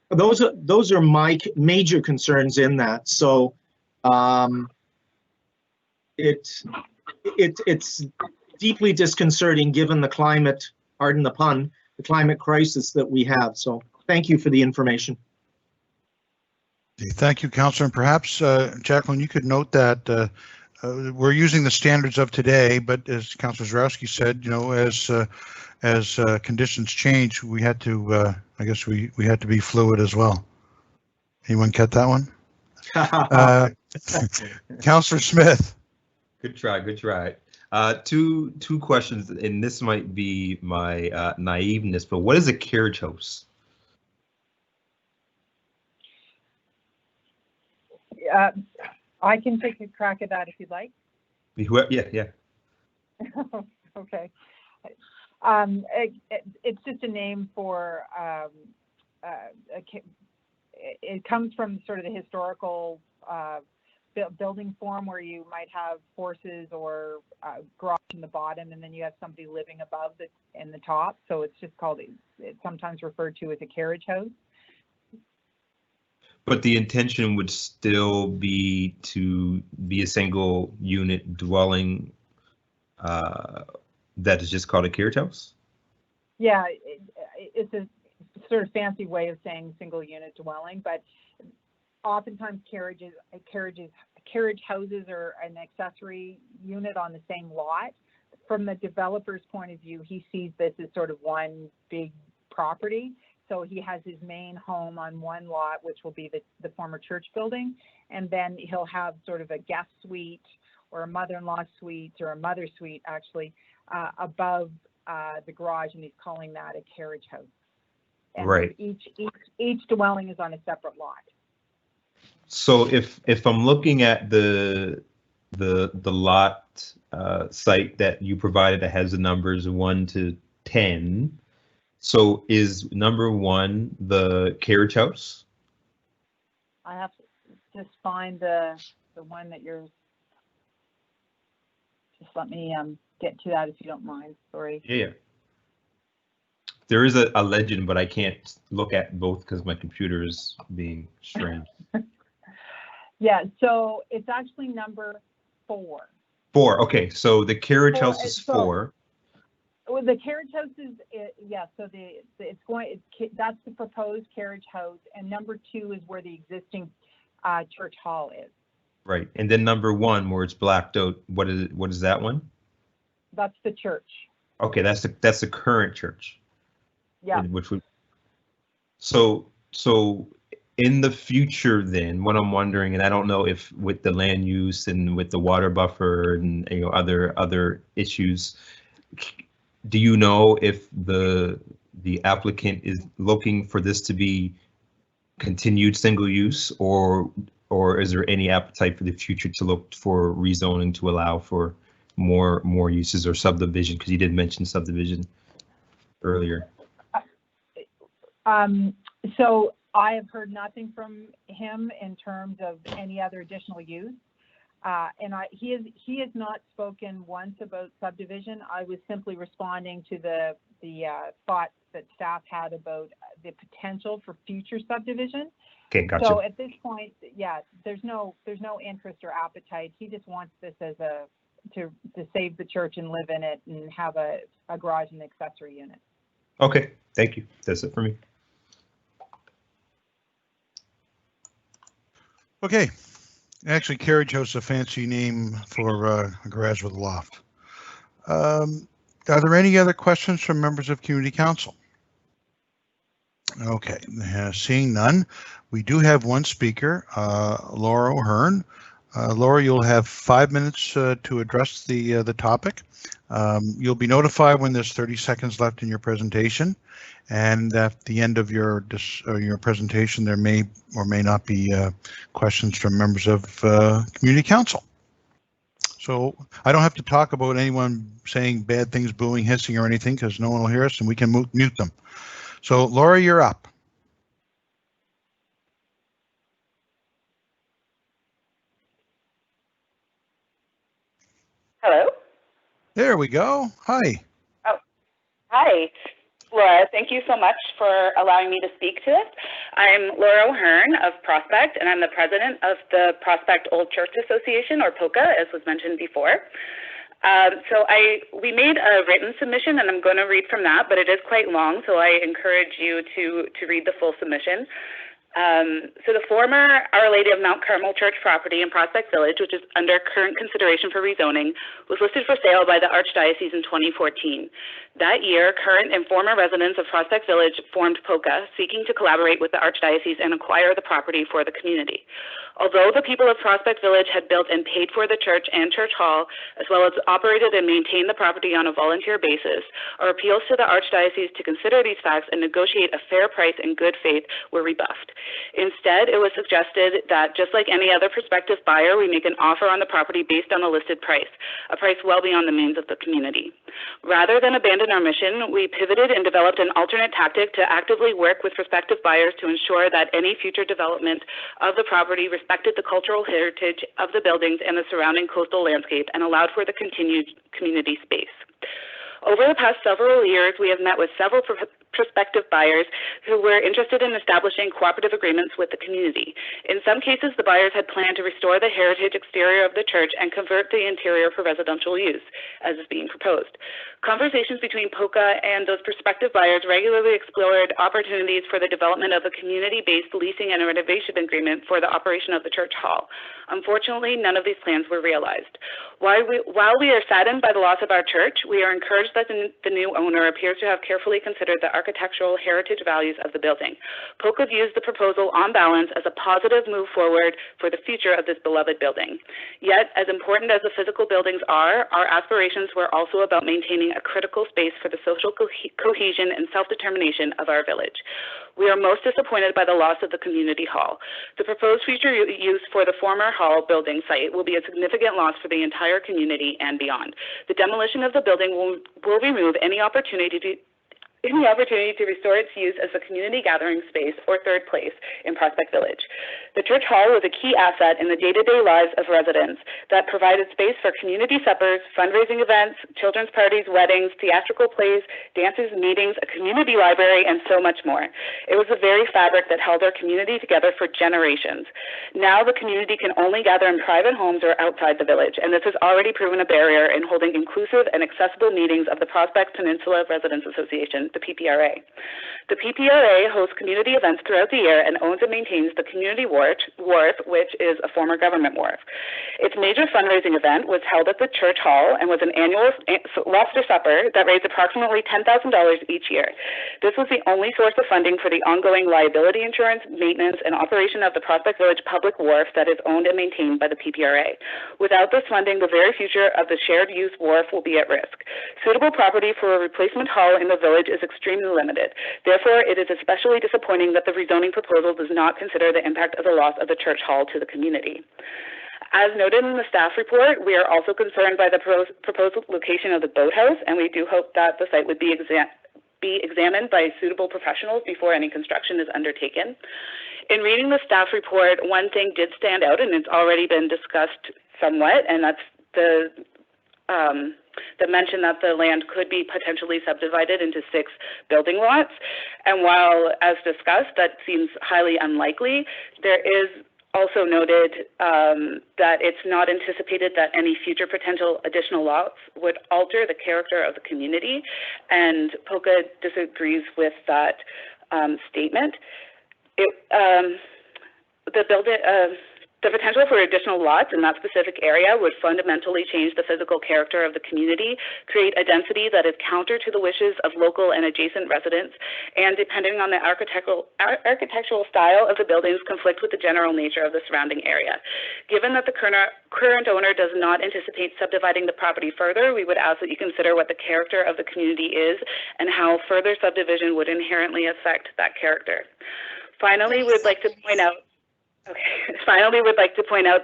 Those are my major concerns in that. So it's deeply disconcerting given the climate, pardon the pun, the climate crisis that we have. So thank you for the information.
Thank you, Councillor. And perhaps, Jacqueline, you could note that we're using the standards of today, but as Councillor Zarowski said, you know, as conditions change, we had to, I guess we had to be fluid as well. Anyone get that one? Councillor Smith.
Good try, good try. Two questions, and this might be my naiveness, but what is a carriage house?
I can take a crack at that if you'd like.
Yeah.
Okay. It's just a name for, it comes from sort of the historical building form where you might have horses or garage in the bottom, and then you have somebody living above in the top. So it's just called, it's sometimes referred to as a carriage house.
But the intention would still be to be a single unit dwelling that is just called a carriage house?
Yeah, it's a sort of fancy way of saying single unit dwelling, but oftentimes carriage houses are an accessory unit on the same lot. From the developer's point of view, he sees this as sort of one big property. So he has his main home on one lot, which will be the former church building. And then he'll have sort of a guest suite or a mother-in-law suite or a mother suite actually above the garage, and he's calling that a carriage house. And
right.
Each dwelling is on a separate lot.
So if I'm looking at the lot site that you provided that has the numbers 1 to 10, So is number 1 the carriage house?
I have to just find the one that you're, just let me get to that if you don't mind, sorry.
Yeah. There is a legend, but I can't look at both because my computer is being strange.
Yeah, so it's actually number 4.
4, okay, so the carriage
4,
house is
so-
4.
Well, the carriage house is, yeah, so that's the proposed carriage house, and number 2 is where the existing church hall is.
Right, and then number 1 where it's blacked out, what is that one?
That's the church.
Okay, that's the current church.
Yeah.
Which would, so in the future then, what I'm wondering, and I don't know if with the land use and with the water buffer and other issues, do you know if the applicant is looking for this to be continued single use, or is there any appetite for the future to look for rezoning to allow for more uses or subdivision? Because you did mention subdivision earlier.
So I have heard nothing from him in terms of any other additional use. And he has not spoken once about subdivision. I was simply responding to the thoughts that staff had about the potential for future subdivision.
Okay, gotcha.
So at this point, yeah, there's no interest or appetite. He just wants this as to save the church and live in it and have a garage and accessory unit.
Okay, thank you. That's it for me.
Okay. Actually, carriage house is a fancy name for a garage with a loft. Are there any other questions from members of Community Council? Okay, seeing none, we do have one speaker, Laura O'Hearn. Laura, you'll have 5 minutes to address the topic. You'll be notified when there's 30 seconds left in your presentation, and at the end of your presentation, there may or may not be questions from members of Community Council. So I don't have to talk about anyone saying bad things, booing, hissing, or anything, because no one will hear us, and we can mute them. So Laura, you're up.
Hello?
There we go. Hi.
Oh, hi. Laura, thank you so much for allowing me to speak to this. I'm Laura O'Hearn of Prospect, and I'm the president of the Prospect Old Church Association, or POCA, as was mentioned before. We made a written submission, and I'm going to read from that, but it is quite long, so I encourage you to read the full submission. So the former Our Lady of Mount Carmel Church property in Prospect Village, which is under current consideration for rezoning, was listed for sale by the Archdiocese in 2014. That year, current and former residents of Prospect Village formed POCA, seeking to collaborate with the Archdiocese and acquire the property for the community. Although the people of Prospect Village had built and paid for the church and church hall, as well as operated and maintained the property on a volunteer basis, our appeals to the Archdiocese to consider these facts and negotiate a fair price in good faith were rebuffed. Instead, it was suggested that just like any other prospective buyer, we make an offer on the property based on a listed price, a price well beyond the means of the community. Rather than abandon our mission, we pivoted and developed an alternate tactic to actively work with prospective buyers to ensure that any future development of the property respected the cultural heritage of the buildings and the surrounding coastal landscape and allowed for the continued community space. Over the past several years, we have met with several prospective buyers who were interested in establishing cooperative agreements with the community. In some cases, the buyers had planned to restore the heritage exterior of the church and convert the interior for residential use, as is being proposed. Conversations between POCA and those prospective buyers regularly explored opportunities for the development of a community-based leasing and renovation agreement for the operation of the church hall. Unfortunately, none of these plans were realized. While we are saddened by the loss of our church, we are encouraged that the new owner appears to have carefully considered the architectural heritage values of the building. POCA views the proposal on balance as a positive move forward for the future of this beloved building. Yet, as important as the physical buildings are, our aspirations were also about maintaining a critical space for the social cohesion and self-determination of our village. We are most disappointed by the loss of the community hall. The proposed future use for the former hall building site will be a significant loss for the entire community and beyond. The demolition of the building will remove any opportunity in the opportunity to restore its use as a community gathering space or third place in Prospect Village. The church hall was a key asset in the day-to-day lives of residents that provided space for community suppers, fundraising events, children's parties, weddings, theatrical plays, dances, meetings, a community library, and so much more. It was the very fabric that held our community together for generations. Now the community can only gather in private homes or outside the village, and this has already proven a barrier in holding inclusive and accessible meetings of the Prospect Peninsula Residents Association, the PPRA. The PPRA hosts community events throughout the year and owns and maintains the Community Wharf, which is a former government wharf. Its major fundraising event was held at the church hall and was an annual lobster supper that raised approximately $10,000 each year. This was the only source of funding for the ongoing liability insurance, maintenance, and operation of the Prospect Village Public Wharf that is owned and maintained by the PPRA. Without this funding, the very future of the shared use wharf will be at risk. Suitable property for a replacement hall in the village is extremely limited. Therefore, it is especially disappointing that the rezoning proposal does not consider the impact of the loss of the church hall to the community. As noted in the staff report, we are also concerned by the proposed location of the boathouse, and we do hope that the site would be examined by suitable professionals before any construction is undertaken. In reading the staff report, one thing did stand out, and it's already been discussed somewhat, and that's the mention that the land could be potentially subdivided into 6 building lots. And while, as discussed, that seems highly unlikely, there is also noted that it's not anticipated that any future potential additional lots would alter the character of the community, and POCA disagrees with that statement. The potential for additional lots in that specific area would fundamentally change the physical character of the community, create a density that is counter to the wishes of local and adjacent residents, and depending on the architectural style of the buildings, conflict with the general nature of the surrounding area. Given that the current owner does not anticipate subdividing the property further, we would ask that you consider what the character of the community is and how further subdivision would inherently affect that character. Finally, we'd like to point out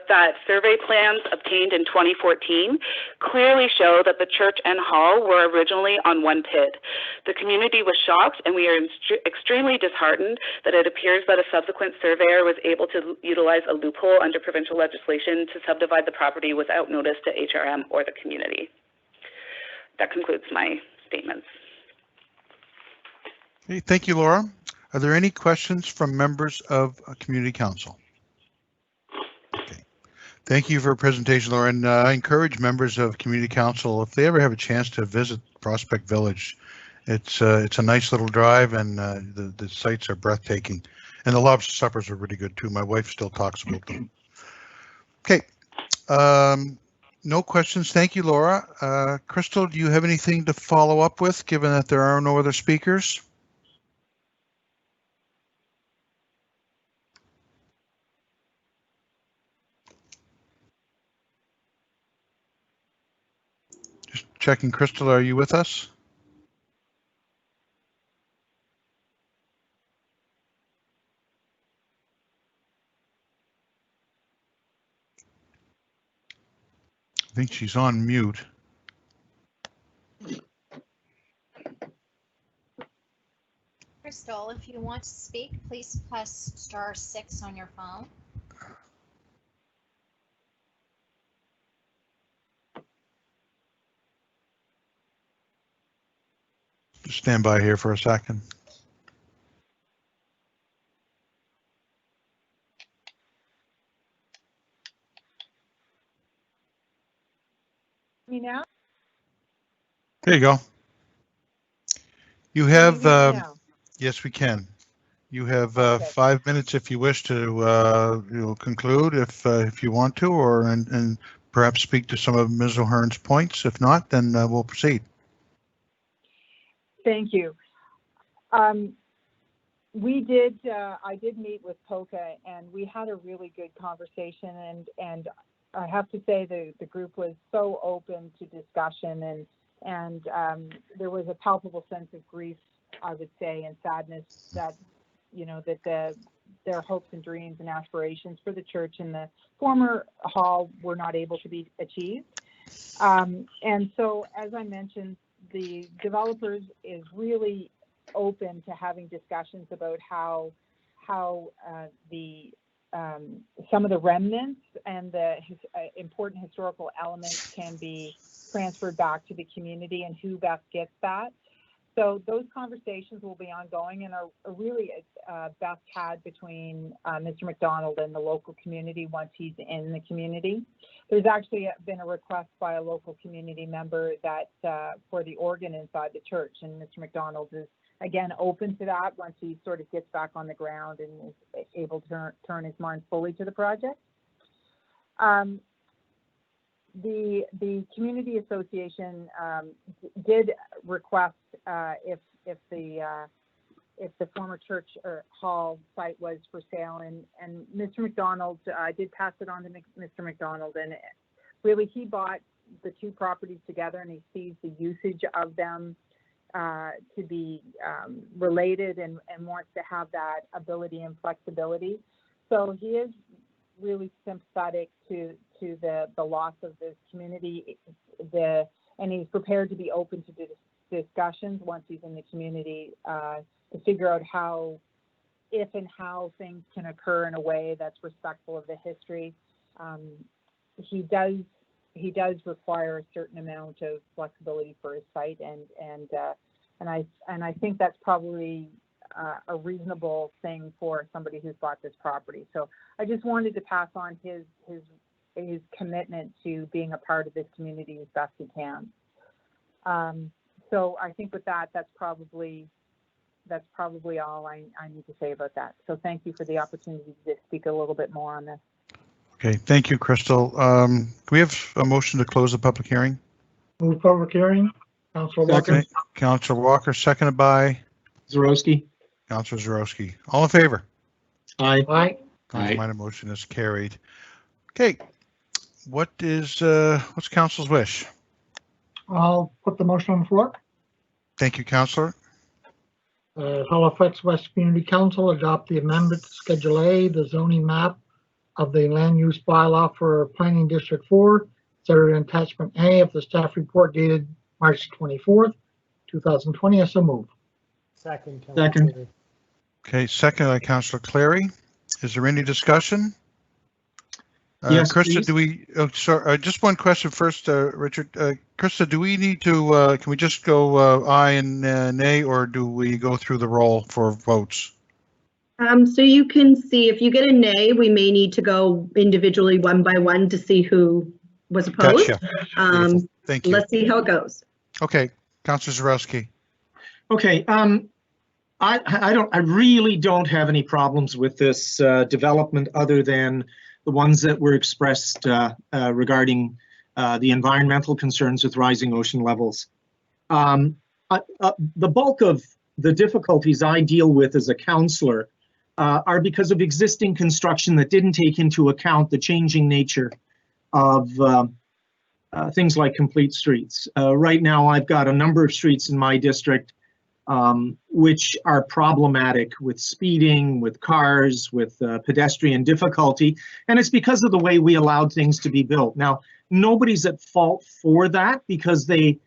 that survey plans obtained in 2014 clearly show that the church and hall were originally on one pit. The community was shocked, and we are extremely disheartened that it appears that a subsequent surveyor was able to utilize a loophole under provincial legislation to subdivide the property without notice to HRM or the community. That concludes my statements.
Okay, thank you, Laura. Are there any questions from members of Community Council? Okay. Thank you for your presentation, Laura. And I encourage members of Community Council, if they ever have a chance to visit Prospect Village, it's a nice little drive, and the sites are breathtaking. And the lobster suppers are really good too. My wife still talks about them. Okay. No questions. Thank you, Laura. Crystal, do you have anything to follow up with, given that there are no other speakers? Just checking, Crystal, are you with us? I think she's on mute.
Crystal, if you want to speak, please press *6 on your phone.
Just stand by here for a second.
Me now?
There you go. You have,
Can you hear me now?
yes, we can. You have
Okay.
5 minutes if you wish to conclude, if you want to, or and perhaps speak to some of Ms. O'Hearn's points. If not, then we'll proceed.
Thank you. I did meet with POCA, and we had a really good conversation, and I have to say the group was so open to discussion, and there was a palpable sense of grief, I would say, and sadness that, that their hopes and dreams and aspirations for the church and the former hall were not able to be achieved. And so, as I mentioned, the developers is really open to having discussions about how some of the remnants and the important historical elements can be transferred back to the community and who best gets that. So those conversations will be ongoing and are really best had between Mr. McDonald and the local community once he's in the community. There's actually been a request by a local community member that for the organ inside the church, and Mr. McDonald is again open to that once he sort of gets back on the ground and is able to turn his mind fully to the project. The community association did request if the former church or hall site was for sale, and Mr. McDonald, I did pass it on to Mr. McDonald, and really he bought the two properties together and he sees the usage of them to be related and wants to have that ability and flexibility. So he is really sympathetic to the loss of this community, and he's prepared to be open to discussions once he's in the community to figure out if and how things can occur in a way that's respectful of the history. He does require a certain amount of flexibility for his site, and I think that's probably a reasonable thing for somebody who's bought this property. So I just wanted to pass on his commitment to being a part of this community as best he can. So I think with that, that's probably all I need to say about that. So thank you for the opportunity to speak a little bit more on this.
Okay, thank you, Crystal. Can we have a motion to close the public hearing?
Move public hearing. Councilor Walker.
Okay. Councilor Walker, seconded by
Zarowski.
Councilor Zarowski. All in favor?
Aye. Aye.
Aye.
My motion is carried. Okay, what's council's wish?
I'll put the motion on the floor.
Thank you, Councilor.
Halifax West Community Council adopt the amendment to Schedule A, the zoning map of the land use bylaw for Planning District 4, considered in Attachment A of the staff report dated March 24th, 2020. I so move.
Second.
Second.
Okay, second by Councilor Clary. Is there any discussion?
Yes,
Krista,
please.
do we, just one question first, Richard. Krista, do we need to, can we just go aye and nay, or do we go through the roll for votes?
So you can see if you get a nay, we may need to go individually one by one to see who was opposed.
Gotcha. Beautiful. Thank you.
Let's see how it goes.
Okay, Councilor Zarowski.
Okay, I really don't have any problems with this development other than the ones that were expressed regarding the environmental concerns with rising ocean levels. The bulk of the difficulties I deal with as a councillor are because of existing construction that didn't take into account the changing nature of things like complete streets. Right now, I've got a number of streets in my district which are problematic with speeding, with cars, with pedestrian difficulty, and it's because of the way we allowed things to be built. Now, nobody's at fault for that because they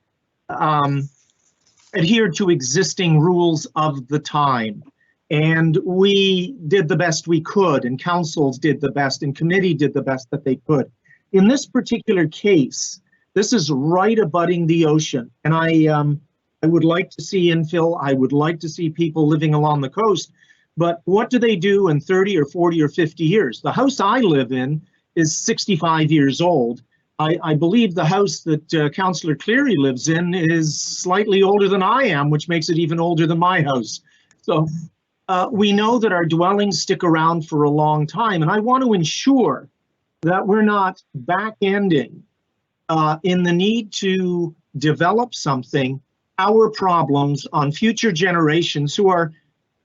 adhered to existing rules of the time, and we did the best we could, and councils did the best, and committee did the best that they could. In this particular case, this is right abutting the ocean, and I would like to see infill. I would like to see people living along the coast, but what do they do in 30 or 40 or 50 years? The house I live in is 65 years old. I believe the house that Councillor Cleary lives in is slightly older than I am, which makes it even older than my house. So we know that our dwellings stick around for a long time, and I want to ensure that we're not back-ending in the need to develop something, our problems on future generations who are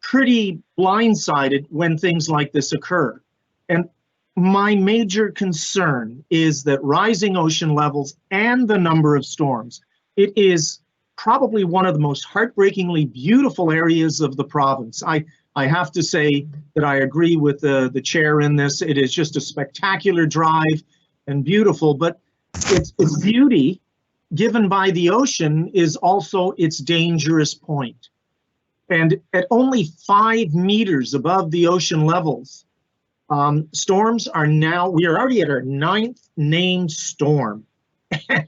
pretty blindsided when things like this occur. And my major concern is that rising ocean levels and the number of storms, it is probably one of the most heartbreakingly beautiful areas of the province. I have to say that I agree with the chair in this. It is just a spectacular drive and beautiful, but its beauty given by the ocean is also its dangerous point. And at only 5 meters above the ocean levels, storms are now, we are already at our 9th named storm.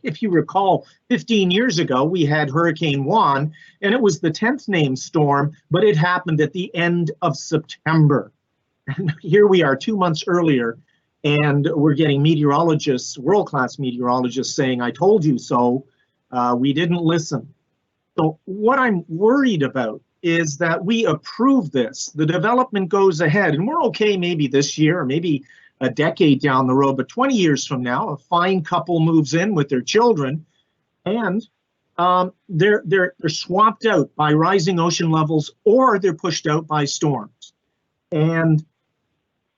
If you recall, 15 years ago, we had Hurricane Juan, and it was the 10th named storm, but it happened at the end of September. And here we are 2 months earlier, and we're getting meteorologists, world-class meteorologists saying, I told you so. We didn't listen. So what I'm worried about is that we approve this, the development goes ahead, and we're okay maybe this year or maybe a decade down the road, but 20 years from now, a fine couple moves in with their children, and they're swamped out by rising ocean levels, or they're pushed out by storms. And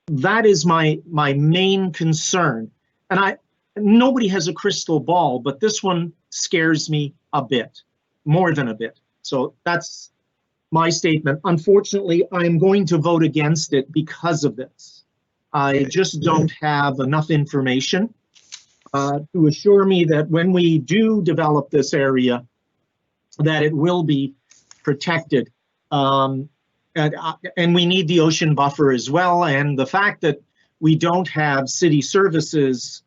that is my main concern. And nobody has a crystal ball, but this one scares me a bit, more than a bit. So that's my statement. Unfortunately, I'm going to vote against it because of this. I just don't have enough information to assure me that when we do develop this area, that it will be protected. And we need the ocean buffer as well. And the fact that we don't have city services,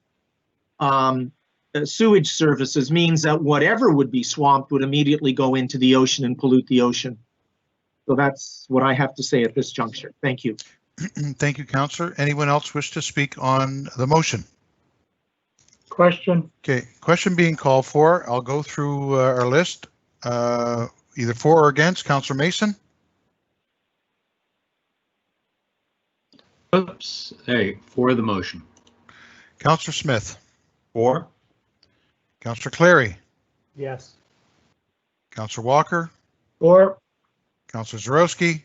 sewage services, means that whatever would be swamped would immediately go into the ocean and pollute the ocean. So that's what I have to say at this juncture. Thank you.
Thank you, Councillor. Anyone else wish to speak on the motion?
Question.
Okay, question being called for. I'll go through our list. Either for or against. Councillor Mason?
Oops. Hey, for the motion.
Councillor Smith?
For.
Councillor Clary?
Yes.
Councillor Walker?
For.
Councillor Zarowski?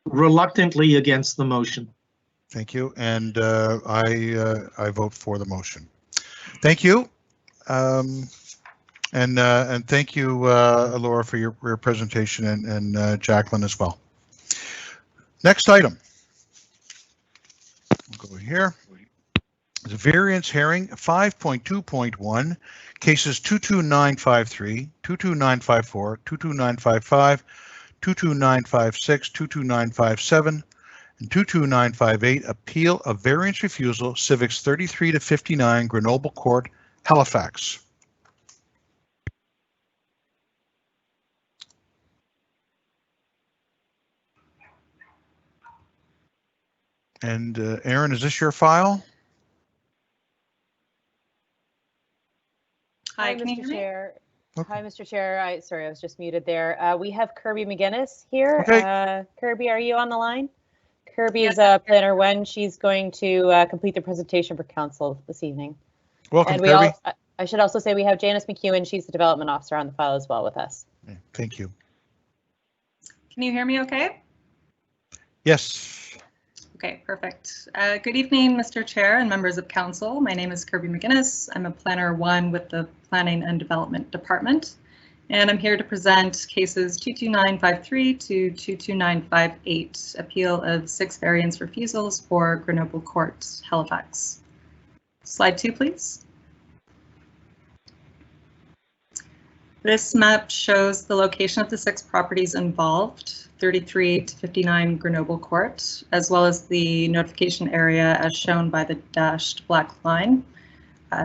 Reluctantly against the motion.
Thank you, and I vote for the motion. Thank you, and thank you, Laura, for your presentation, and Jacqueline as well. Next item. We'll go here. The variance hearing 5.2.1, cases 22953, 22954, 22955, 22956, 22957, and 22958, appeal of variance refusal, Civics 33 to 59, Grenoble Court, Halifax. And Aaron, is this your file?
Hi, Mr. Chair. Okay. Hi, Mr. Chair. Sorry, I was just muted there. We have Kirby McGinnis here. Okay. Kirby, are you on the line? Kirby is planner one. She's going to complete the presentation for council this evening.
Welcome,
and
Kirby.
I should also say we have Janice McEwen. She's the development officer on the file as well with us.
Thank you.
Can you hear me okay?
Yes.
Okay, perfect. Good evening, Mr. Chair and members of council. My name is Kirby McGinnis. I'm a planner one with the Planning and Development Department, and I'm here to present cases 22953 to 22958, appeal of 6 variance refusals for Grenoble Court, Halifax. Slide 2, please. This map shows the location of the 6 properties involved, 33 to 59 Grenoble Court, as well as the notification area as shown by the dashed black line.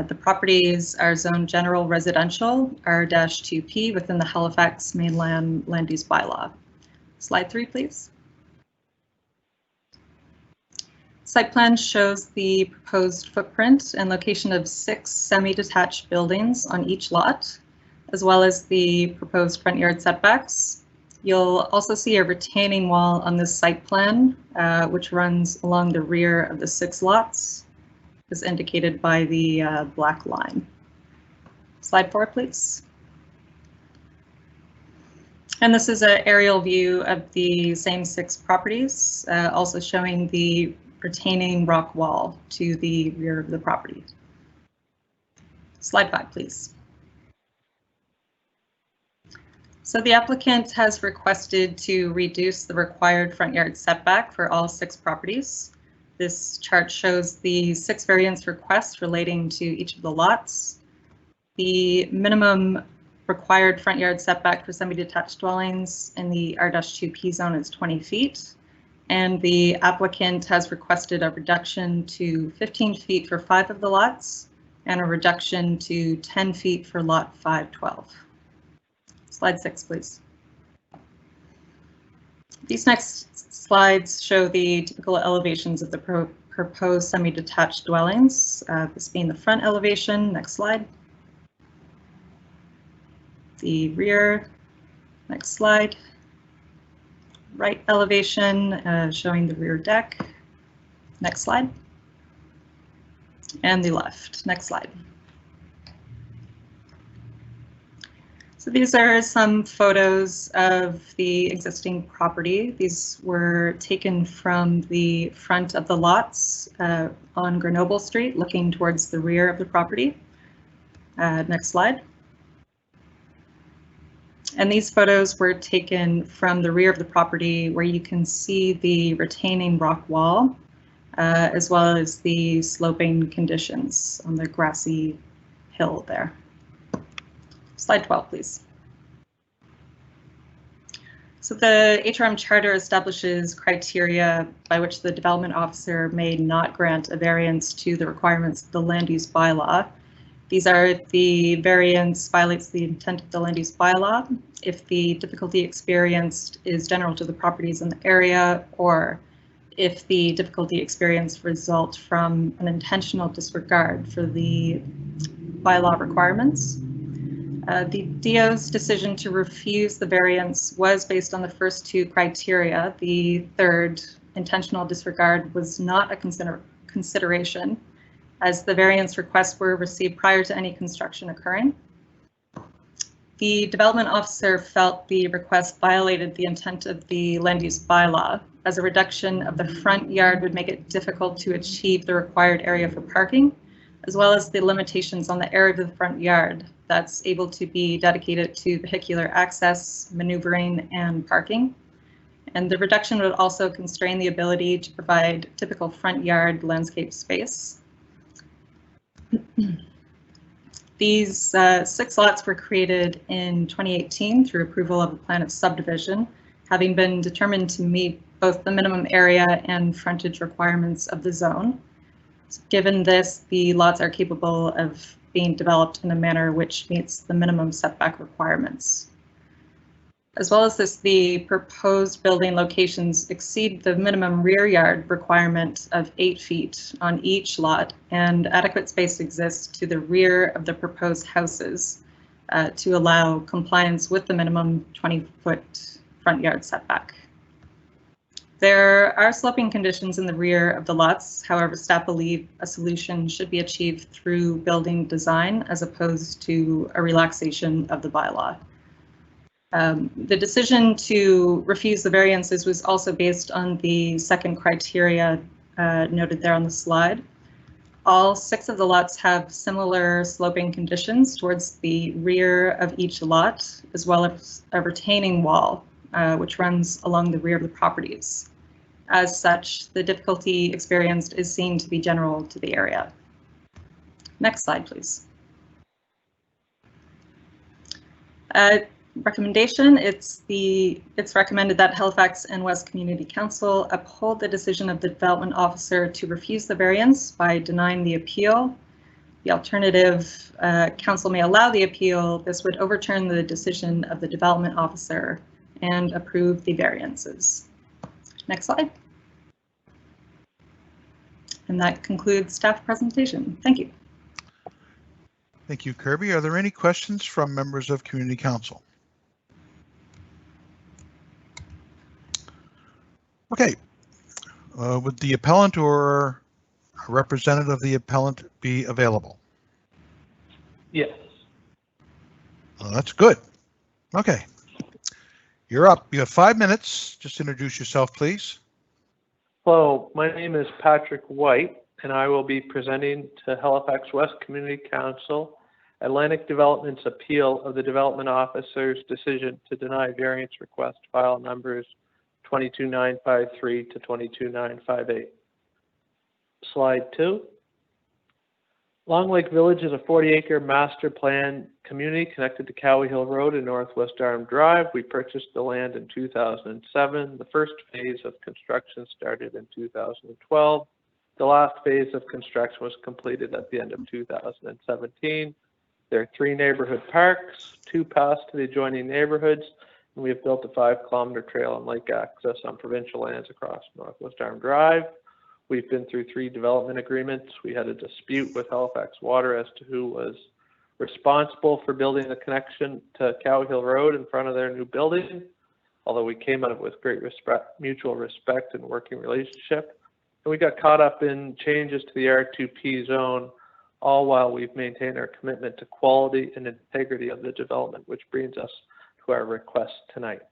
The properties are zoned general residential, R-2P, within the Halifax mainland land use bylaw. Slide 3, please. Site plan shows the proposed footprint and location of 6 semi-detached buildings on each lot, as well as the proposed front yard setbacks. You'll also see a retaining wall on this site plan, which runs along the rear of the 6 lots, as indicated by the black line. Slide 4, please. And this is an aerial view of the same 6 properties, also showing the retaining rock wall to the rear of the property. Slide 5, please. So the applicant has requested to reduce the required front yard setback for all 6 properties. This chart shows the 6 variance requests relating to each of the lots. The minimum required front yard setback for semi-detached dwellings in the R-2P zone is 20 feet. And the applicant has requested a reduction to 15 feet for 5 of the lots and a reduction to 10 feet for lot 512. Slide 6, please. These next slides show the typical elevations of the proposed semi-detached dwellings, this being the front elevation. Next slide. The rear. Next slide. Right elevation showing the rear deck. Next slide. And the left. Next slide. So these are some photos of the existing property. These were taken from the front of the lots on Grenoble Street, looking towards the rear of the property. Next slide. And these photos were taken from the rear of the property where you can see the retaining rock wall, as well as the sloping conditions on the grassy hill there. Slide 12, please. So the HRM Charter establishes criteria by which the development officer may not grant a variance to the requirements of the land use bylaw. These are if the variance violates the intent of the land use bylaw, if the difficulty experienced is general to the properties in the area, or if the difficulty experienced results from an intentional disregard for the bylaw requirements. The DO's decision to refuse the variance was based on the first 2 criteria. The third, intentional disregard, was not a consideration, as the variance requests were received prior to any construction occurring. The development officer felt the request violated the intent of the land use bylaw, as a reduction of the front yard would make it difficult to achieve the required area for parking, as well as the limitations on the area of the front yard that's able to be dedicated to vehicular access, maneuvering, and parking. And the reduction would also constrain the ability to provide typical front yard landscape space. These 6 lots were created in 2018 through approval of a plan of subdivision, having been determined to meet both the minimum area and frontage requirements of the zone. So given this, the lots are capable of being developed in a manner which meets the minimum setback requirements. As well as this, the proposed building locations exceed the minimum rear yard requirement of 8 feet on each lot, and adequate space exists to the rear of the proposed houses to allow compliance with the minimum 20-foot front yard setback. There are sloping conditions in the rear of the lots. However, staff believe a solution should be achieved through building design as opposed to a relaxation of the bylaw. The decision to refuse the variances was also based on the second criteria noted there on the slide. All 6 of the lots have similar sloping conditions towards the rear of each lot, as well as a retaining wall, which runs along the rear of the properties. As such, the difficulty experienced is seen to be general to the area. Next slide, please. Recommendation, it's recommended that Halifax and West Community Council uphold the decision of the development officer to refuse the variance by denying the appeal. The alternative, council may allow the appeal. This would overturn the decision of the development officer and approve the variances. Next slide. And that concludes staff presentation. Thank you.
Thank you, Kirby. Are there any questions from members of Community Council? Okay. Would the appellant or a representative of the appellant be available?
Yes.
Oh, that's good. Okay. You're up. You have 5 minutes. Just introduce yourself, please.
Hello, my name is Patrick White, and I will be presenting to Halifax West Community Council Atlantic Development's appeal of the development officer's decision to deny variance request file numbers 22953 to 22958. Slide 2. Long Lake Village is a 40-acre master plan community connected to Cowie Hill Road and Northwest Durham Drive. We purchased the land in 2007. The first phase of construction started in 2012. The last phase of construction was completed at the end of 2017. There are 3 neighborhood parks, 2 paths to the adjoining neighborhoods, and we have built a 5-kilometer trail and lake access on provincial lands across Northwest Durham Drive. We've been through 3 development agreements. We had a dispute with Halifax Water as to who was responsible for building the connection to Cowie Hill Road in front of their new building, although we came out of it with great respect, mutual respect and working relationship. And we got caught up in changes to the R2P zone, all while we've maintained our commitment to quality and integrity of the development, which brings us to our request tonight.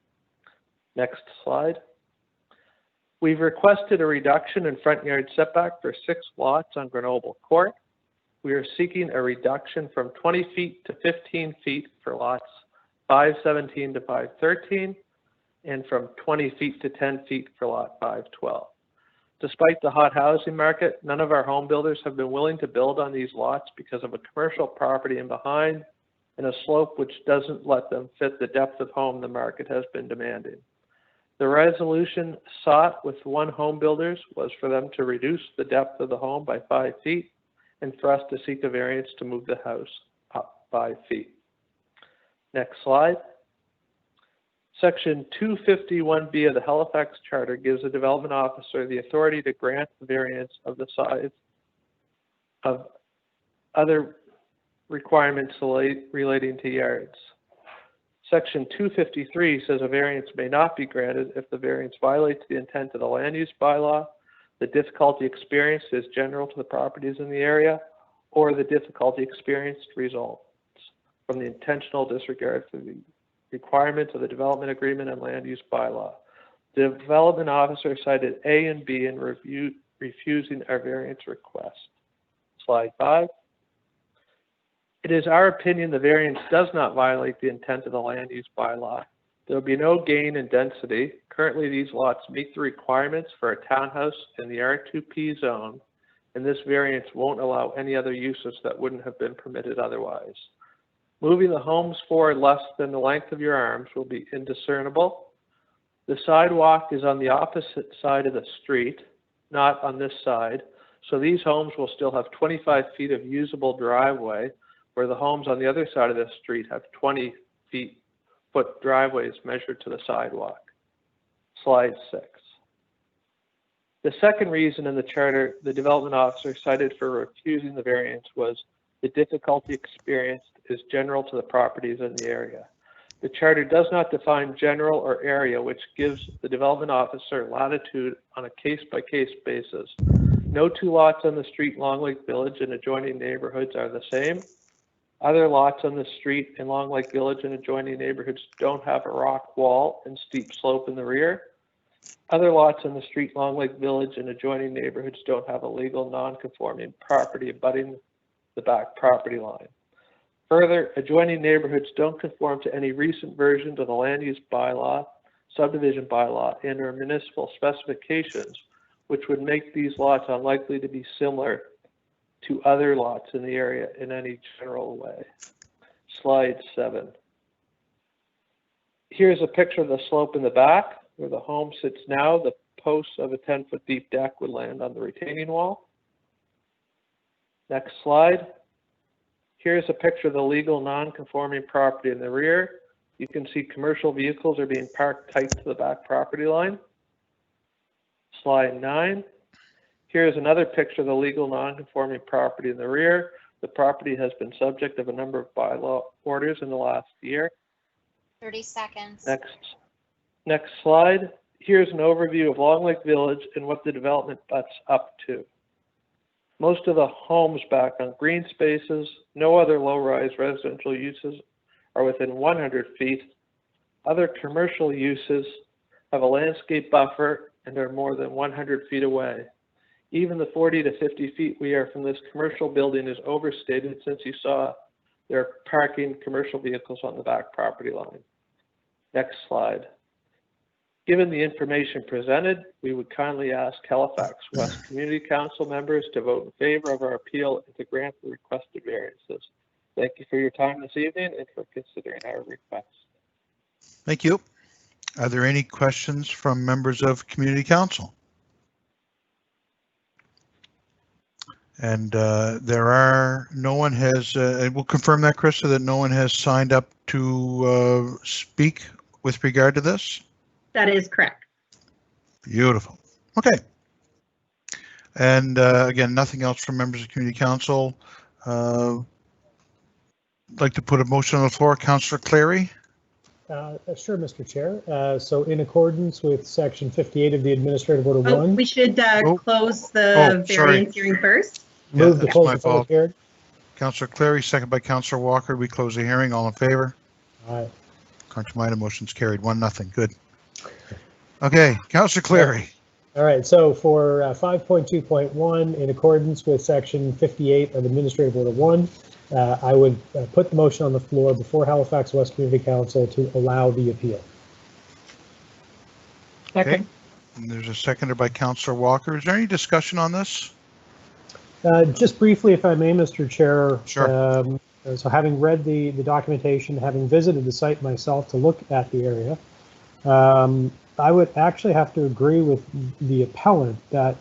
Next slide. We've requested a reduction in front yard setback for 6 lots on Grenoble Court. We are seeking a reduction from 20 feet to 15 feet for lots 517 to 513, and from 20 feet to 10 feet for lot 512. Despite the hot housing market, none of our home builders have been willing to build on these lots because of a commercial property in behind and a slope which doesn't let them fit the depth of home the market has been demanding. The resolution sought with one home builders was for them to reduce the depth of the home by 5 feet and for us to seek a variance to move the house up 5 feet. Next slide. Section 251B of the Halifax Charter gives the development officer the authority to grant the variance of the size of other requirements relating to yards. Section 253 says a variance may not be granted if the variance violates the intent of the land use bylaw, the difficulty experienced is general to the properties in the area, or the difficulty experienced results from the intentional disregard for the requirements of the development agreement and land use bylaw. The development officer cited A and B in refusing our variance request. Slide 5. It is our opinion the variance does not violate the intent of the land use bylaw. There will be no gain in density. Currently, these lots meet the requirements for a townhouse in the R2P zone, and this variance won't allow any other uses that wouldn't have been permitted otherwise. Moving the homes forward less than the length of your arms will be indiscernible. The sidewalk is on the opposite side of the street, not on this side, so these homes will still have 25 feet of usable driveway, where the homes on the other side of the street have 20-foot driveways measured to the sidewalk. Slide 6. The second reason in the charter the development officer cited for refusing the variance was the difficulty experienced is general to the properties in the area. The charter does not define general or area, which gives the development officer latitude on a case-by-case basis. No 2 lots on the street in Long Lake Village and adjoining neighborhoods are the same. Other lots on the street in Long Lake Village and adjoining neighborhoods don't have a rock wall and steep slope in the rear. Other lots on the street in Long Lake Village and adjoining neighborhoods don't have a legal non-conforming property abutting the back property line. Further, adjoining neighborhoods don't conform to any recent versions of the land use bylaw, subdivision bylaw, and or municipal specifications, which would make these lots unlikely to be similar to other lots in the area in any general way. Slide 7. Here's a picture of the slope in the back where the home sits now. The posts of a 10-foot deep deck would land on the retaining wall. Next slide. Here's a picture of the legal non-conforming property in the rear. You can see commercial vehicles are being parked tight to the back property line. Slide 9. Here's another picture of the legal non-conforming property in the rear. The property has been subject of a number of bylaw orders in the last year.
30 seconds.
Next slide. Here's an overview of Long Lake Village and what the development butts up to. Most of the homes back on green spaces, no other low-rise residential uses are within 100 feet. Other commercial uses have a landscape buffer and are more than 100 feet away. Even the 40 to 50 feet we are from this commercial building is overstated, since you saw there are parking commercial vehicles on the back property line. Next slide. Given the information presented, we would kindly ask Halifax West Community Council members to vote in favor of our appeal and to grant the requested variances. Thank you for your time this evening and for considering our request.
Thank you. Are there any questions from members of Community Council? And no one has, we'll confirm that, Krista, that no one has signed up to speak with regard to this?
That is correct.
Beautiful. Okay. And again, nothing else from members of Community Council. I'd like to put a motion on the floor. Councillor Clary.
Sure, Mr. Chair. So in accordance with Section 58 of the Administrative Order 1.
We should close the variance hearing first.
Move to close the public hearing.
Councillor Clary, second by Councillor Walker. We close the hearing. All in favor?
Aye.
Contrary motion's carried. 1-0. Good. Okay, Councillor Clary.
All right, so for 5.2.1, in accordance with Section 58 of Administrative Order 1, I would put the motion on the floor before Halifax West Community Council to allow the appeal.
Okay. And there's a seconder by Councillor Walker. Is there any discussion on this?
Just briefly, if I may, Mr. Chair.
Sure.
So having read the documentation, having visited the site myself to look at the area, I would actually have to agree with the appellant that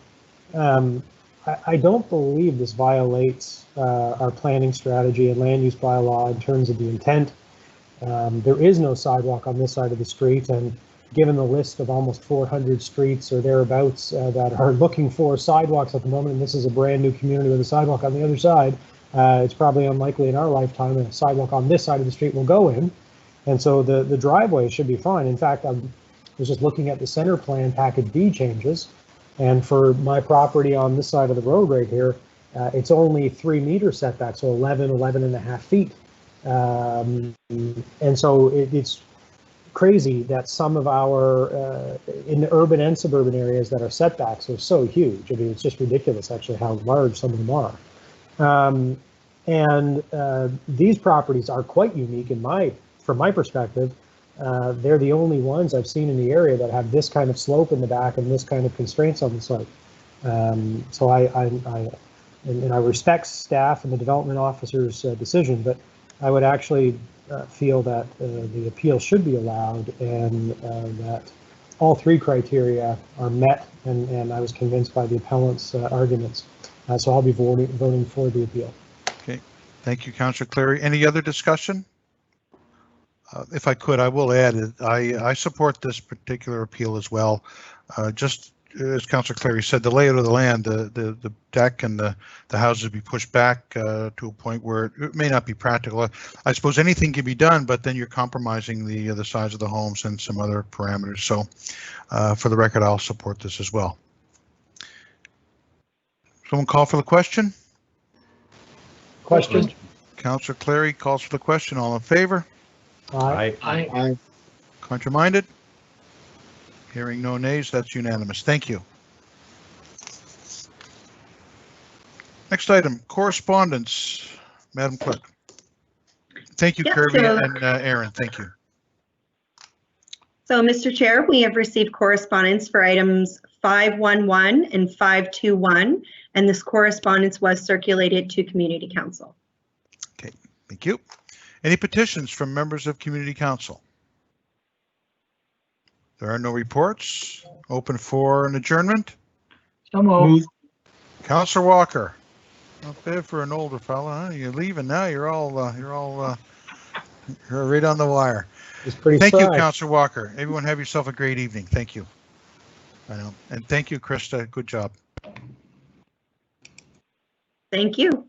I don't believe this violates our planning strategy and land use bylaw in terms of the intent. There is no sidewalk on this side of the street, and given the list of almost 400 streets or thereabouts that are looking for sidewalks at the moment, and this is a brand new community with a sidewalk on the other side, it's probably unlikely in our lifetime a sidewalk on this side of the street will go in. And so the driveway should be fine. In fact, I was just looking at the center plan package B changes, and for my property on this side of the road right here, it's only 3 meter setback, so 11 and a half feet. And so it's crazy that some of our, in the urban and suburban areas, that our setbacks are so huge. I mean, it's just ridiculous actually how large some of them are. These properties are quite unique from my perspective. They're the only ones I've seen in the area that have this kind of slope in the back and this kind of constraints on the site. So I respect staff and the development officer's decision, but I would actually feel that the appeal should be allowed, and that all 3 criteria are met, and I was convinced by the appellant's arguments. So I'll be voting for the appeal.
Okay, thank you, Councillor Clary. Any other discussion? If I could, I will add it. I support this particular appeal as well. Just as Councillor Clary said, the layout of the land, the deck and the houses be pushed back to a point where it may not be practical. I suppose anything can be done, but then you're compromising the size of the homes and some other parameters. So for the record, I'll support this as well. Someone call for the question?
Question.
Councillor Clary calls for the question. All in favor?
Aye.
Aye.
Contraminded? Hearing no nays, that's unanimous. Thank you. Next item, correspondence. Madam Clerk. Thank you, Kirby and Aaron. Thank you.
So, Mr. Chair, we have received correspondence for items 511 and 521, and this correspondence was circulated to Community Council.
Okay, thank you. Any petitions from members of Community Council? There are no reports. Open for an adjournment.
So moved.
Councillor Walker. Not bad for an older fella, huh? You're leaving now. You're right on the wire.
It's pretty
Thank you,
spry.
Councillor Walker. Everyone have yourself a great evening. Thank you. I know. And thank you, Krista. Good job.
Thank you.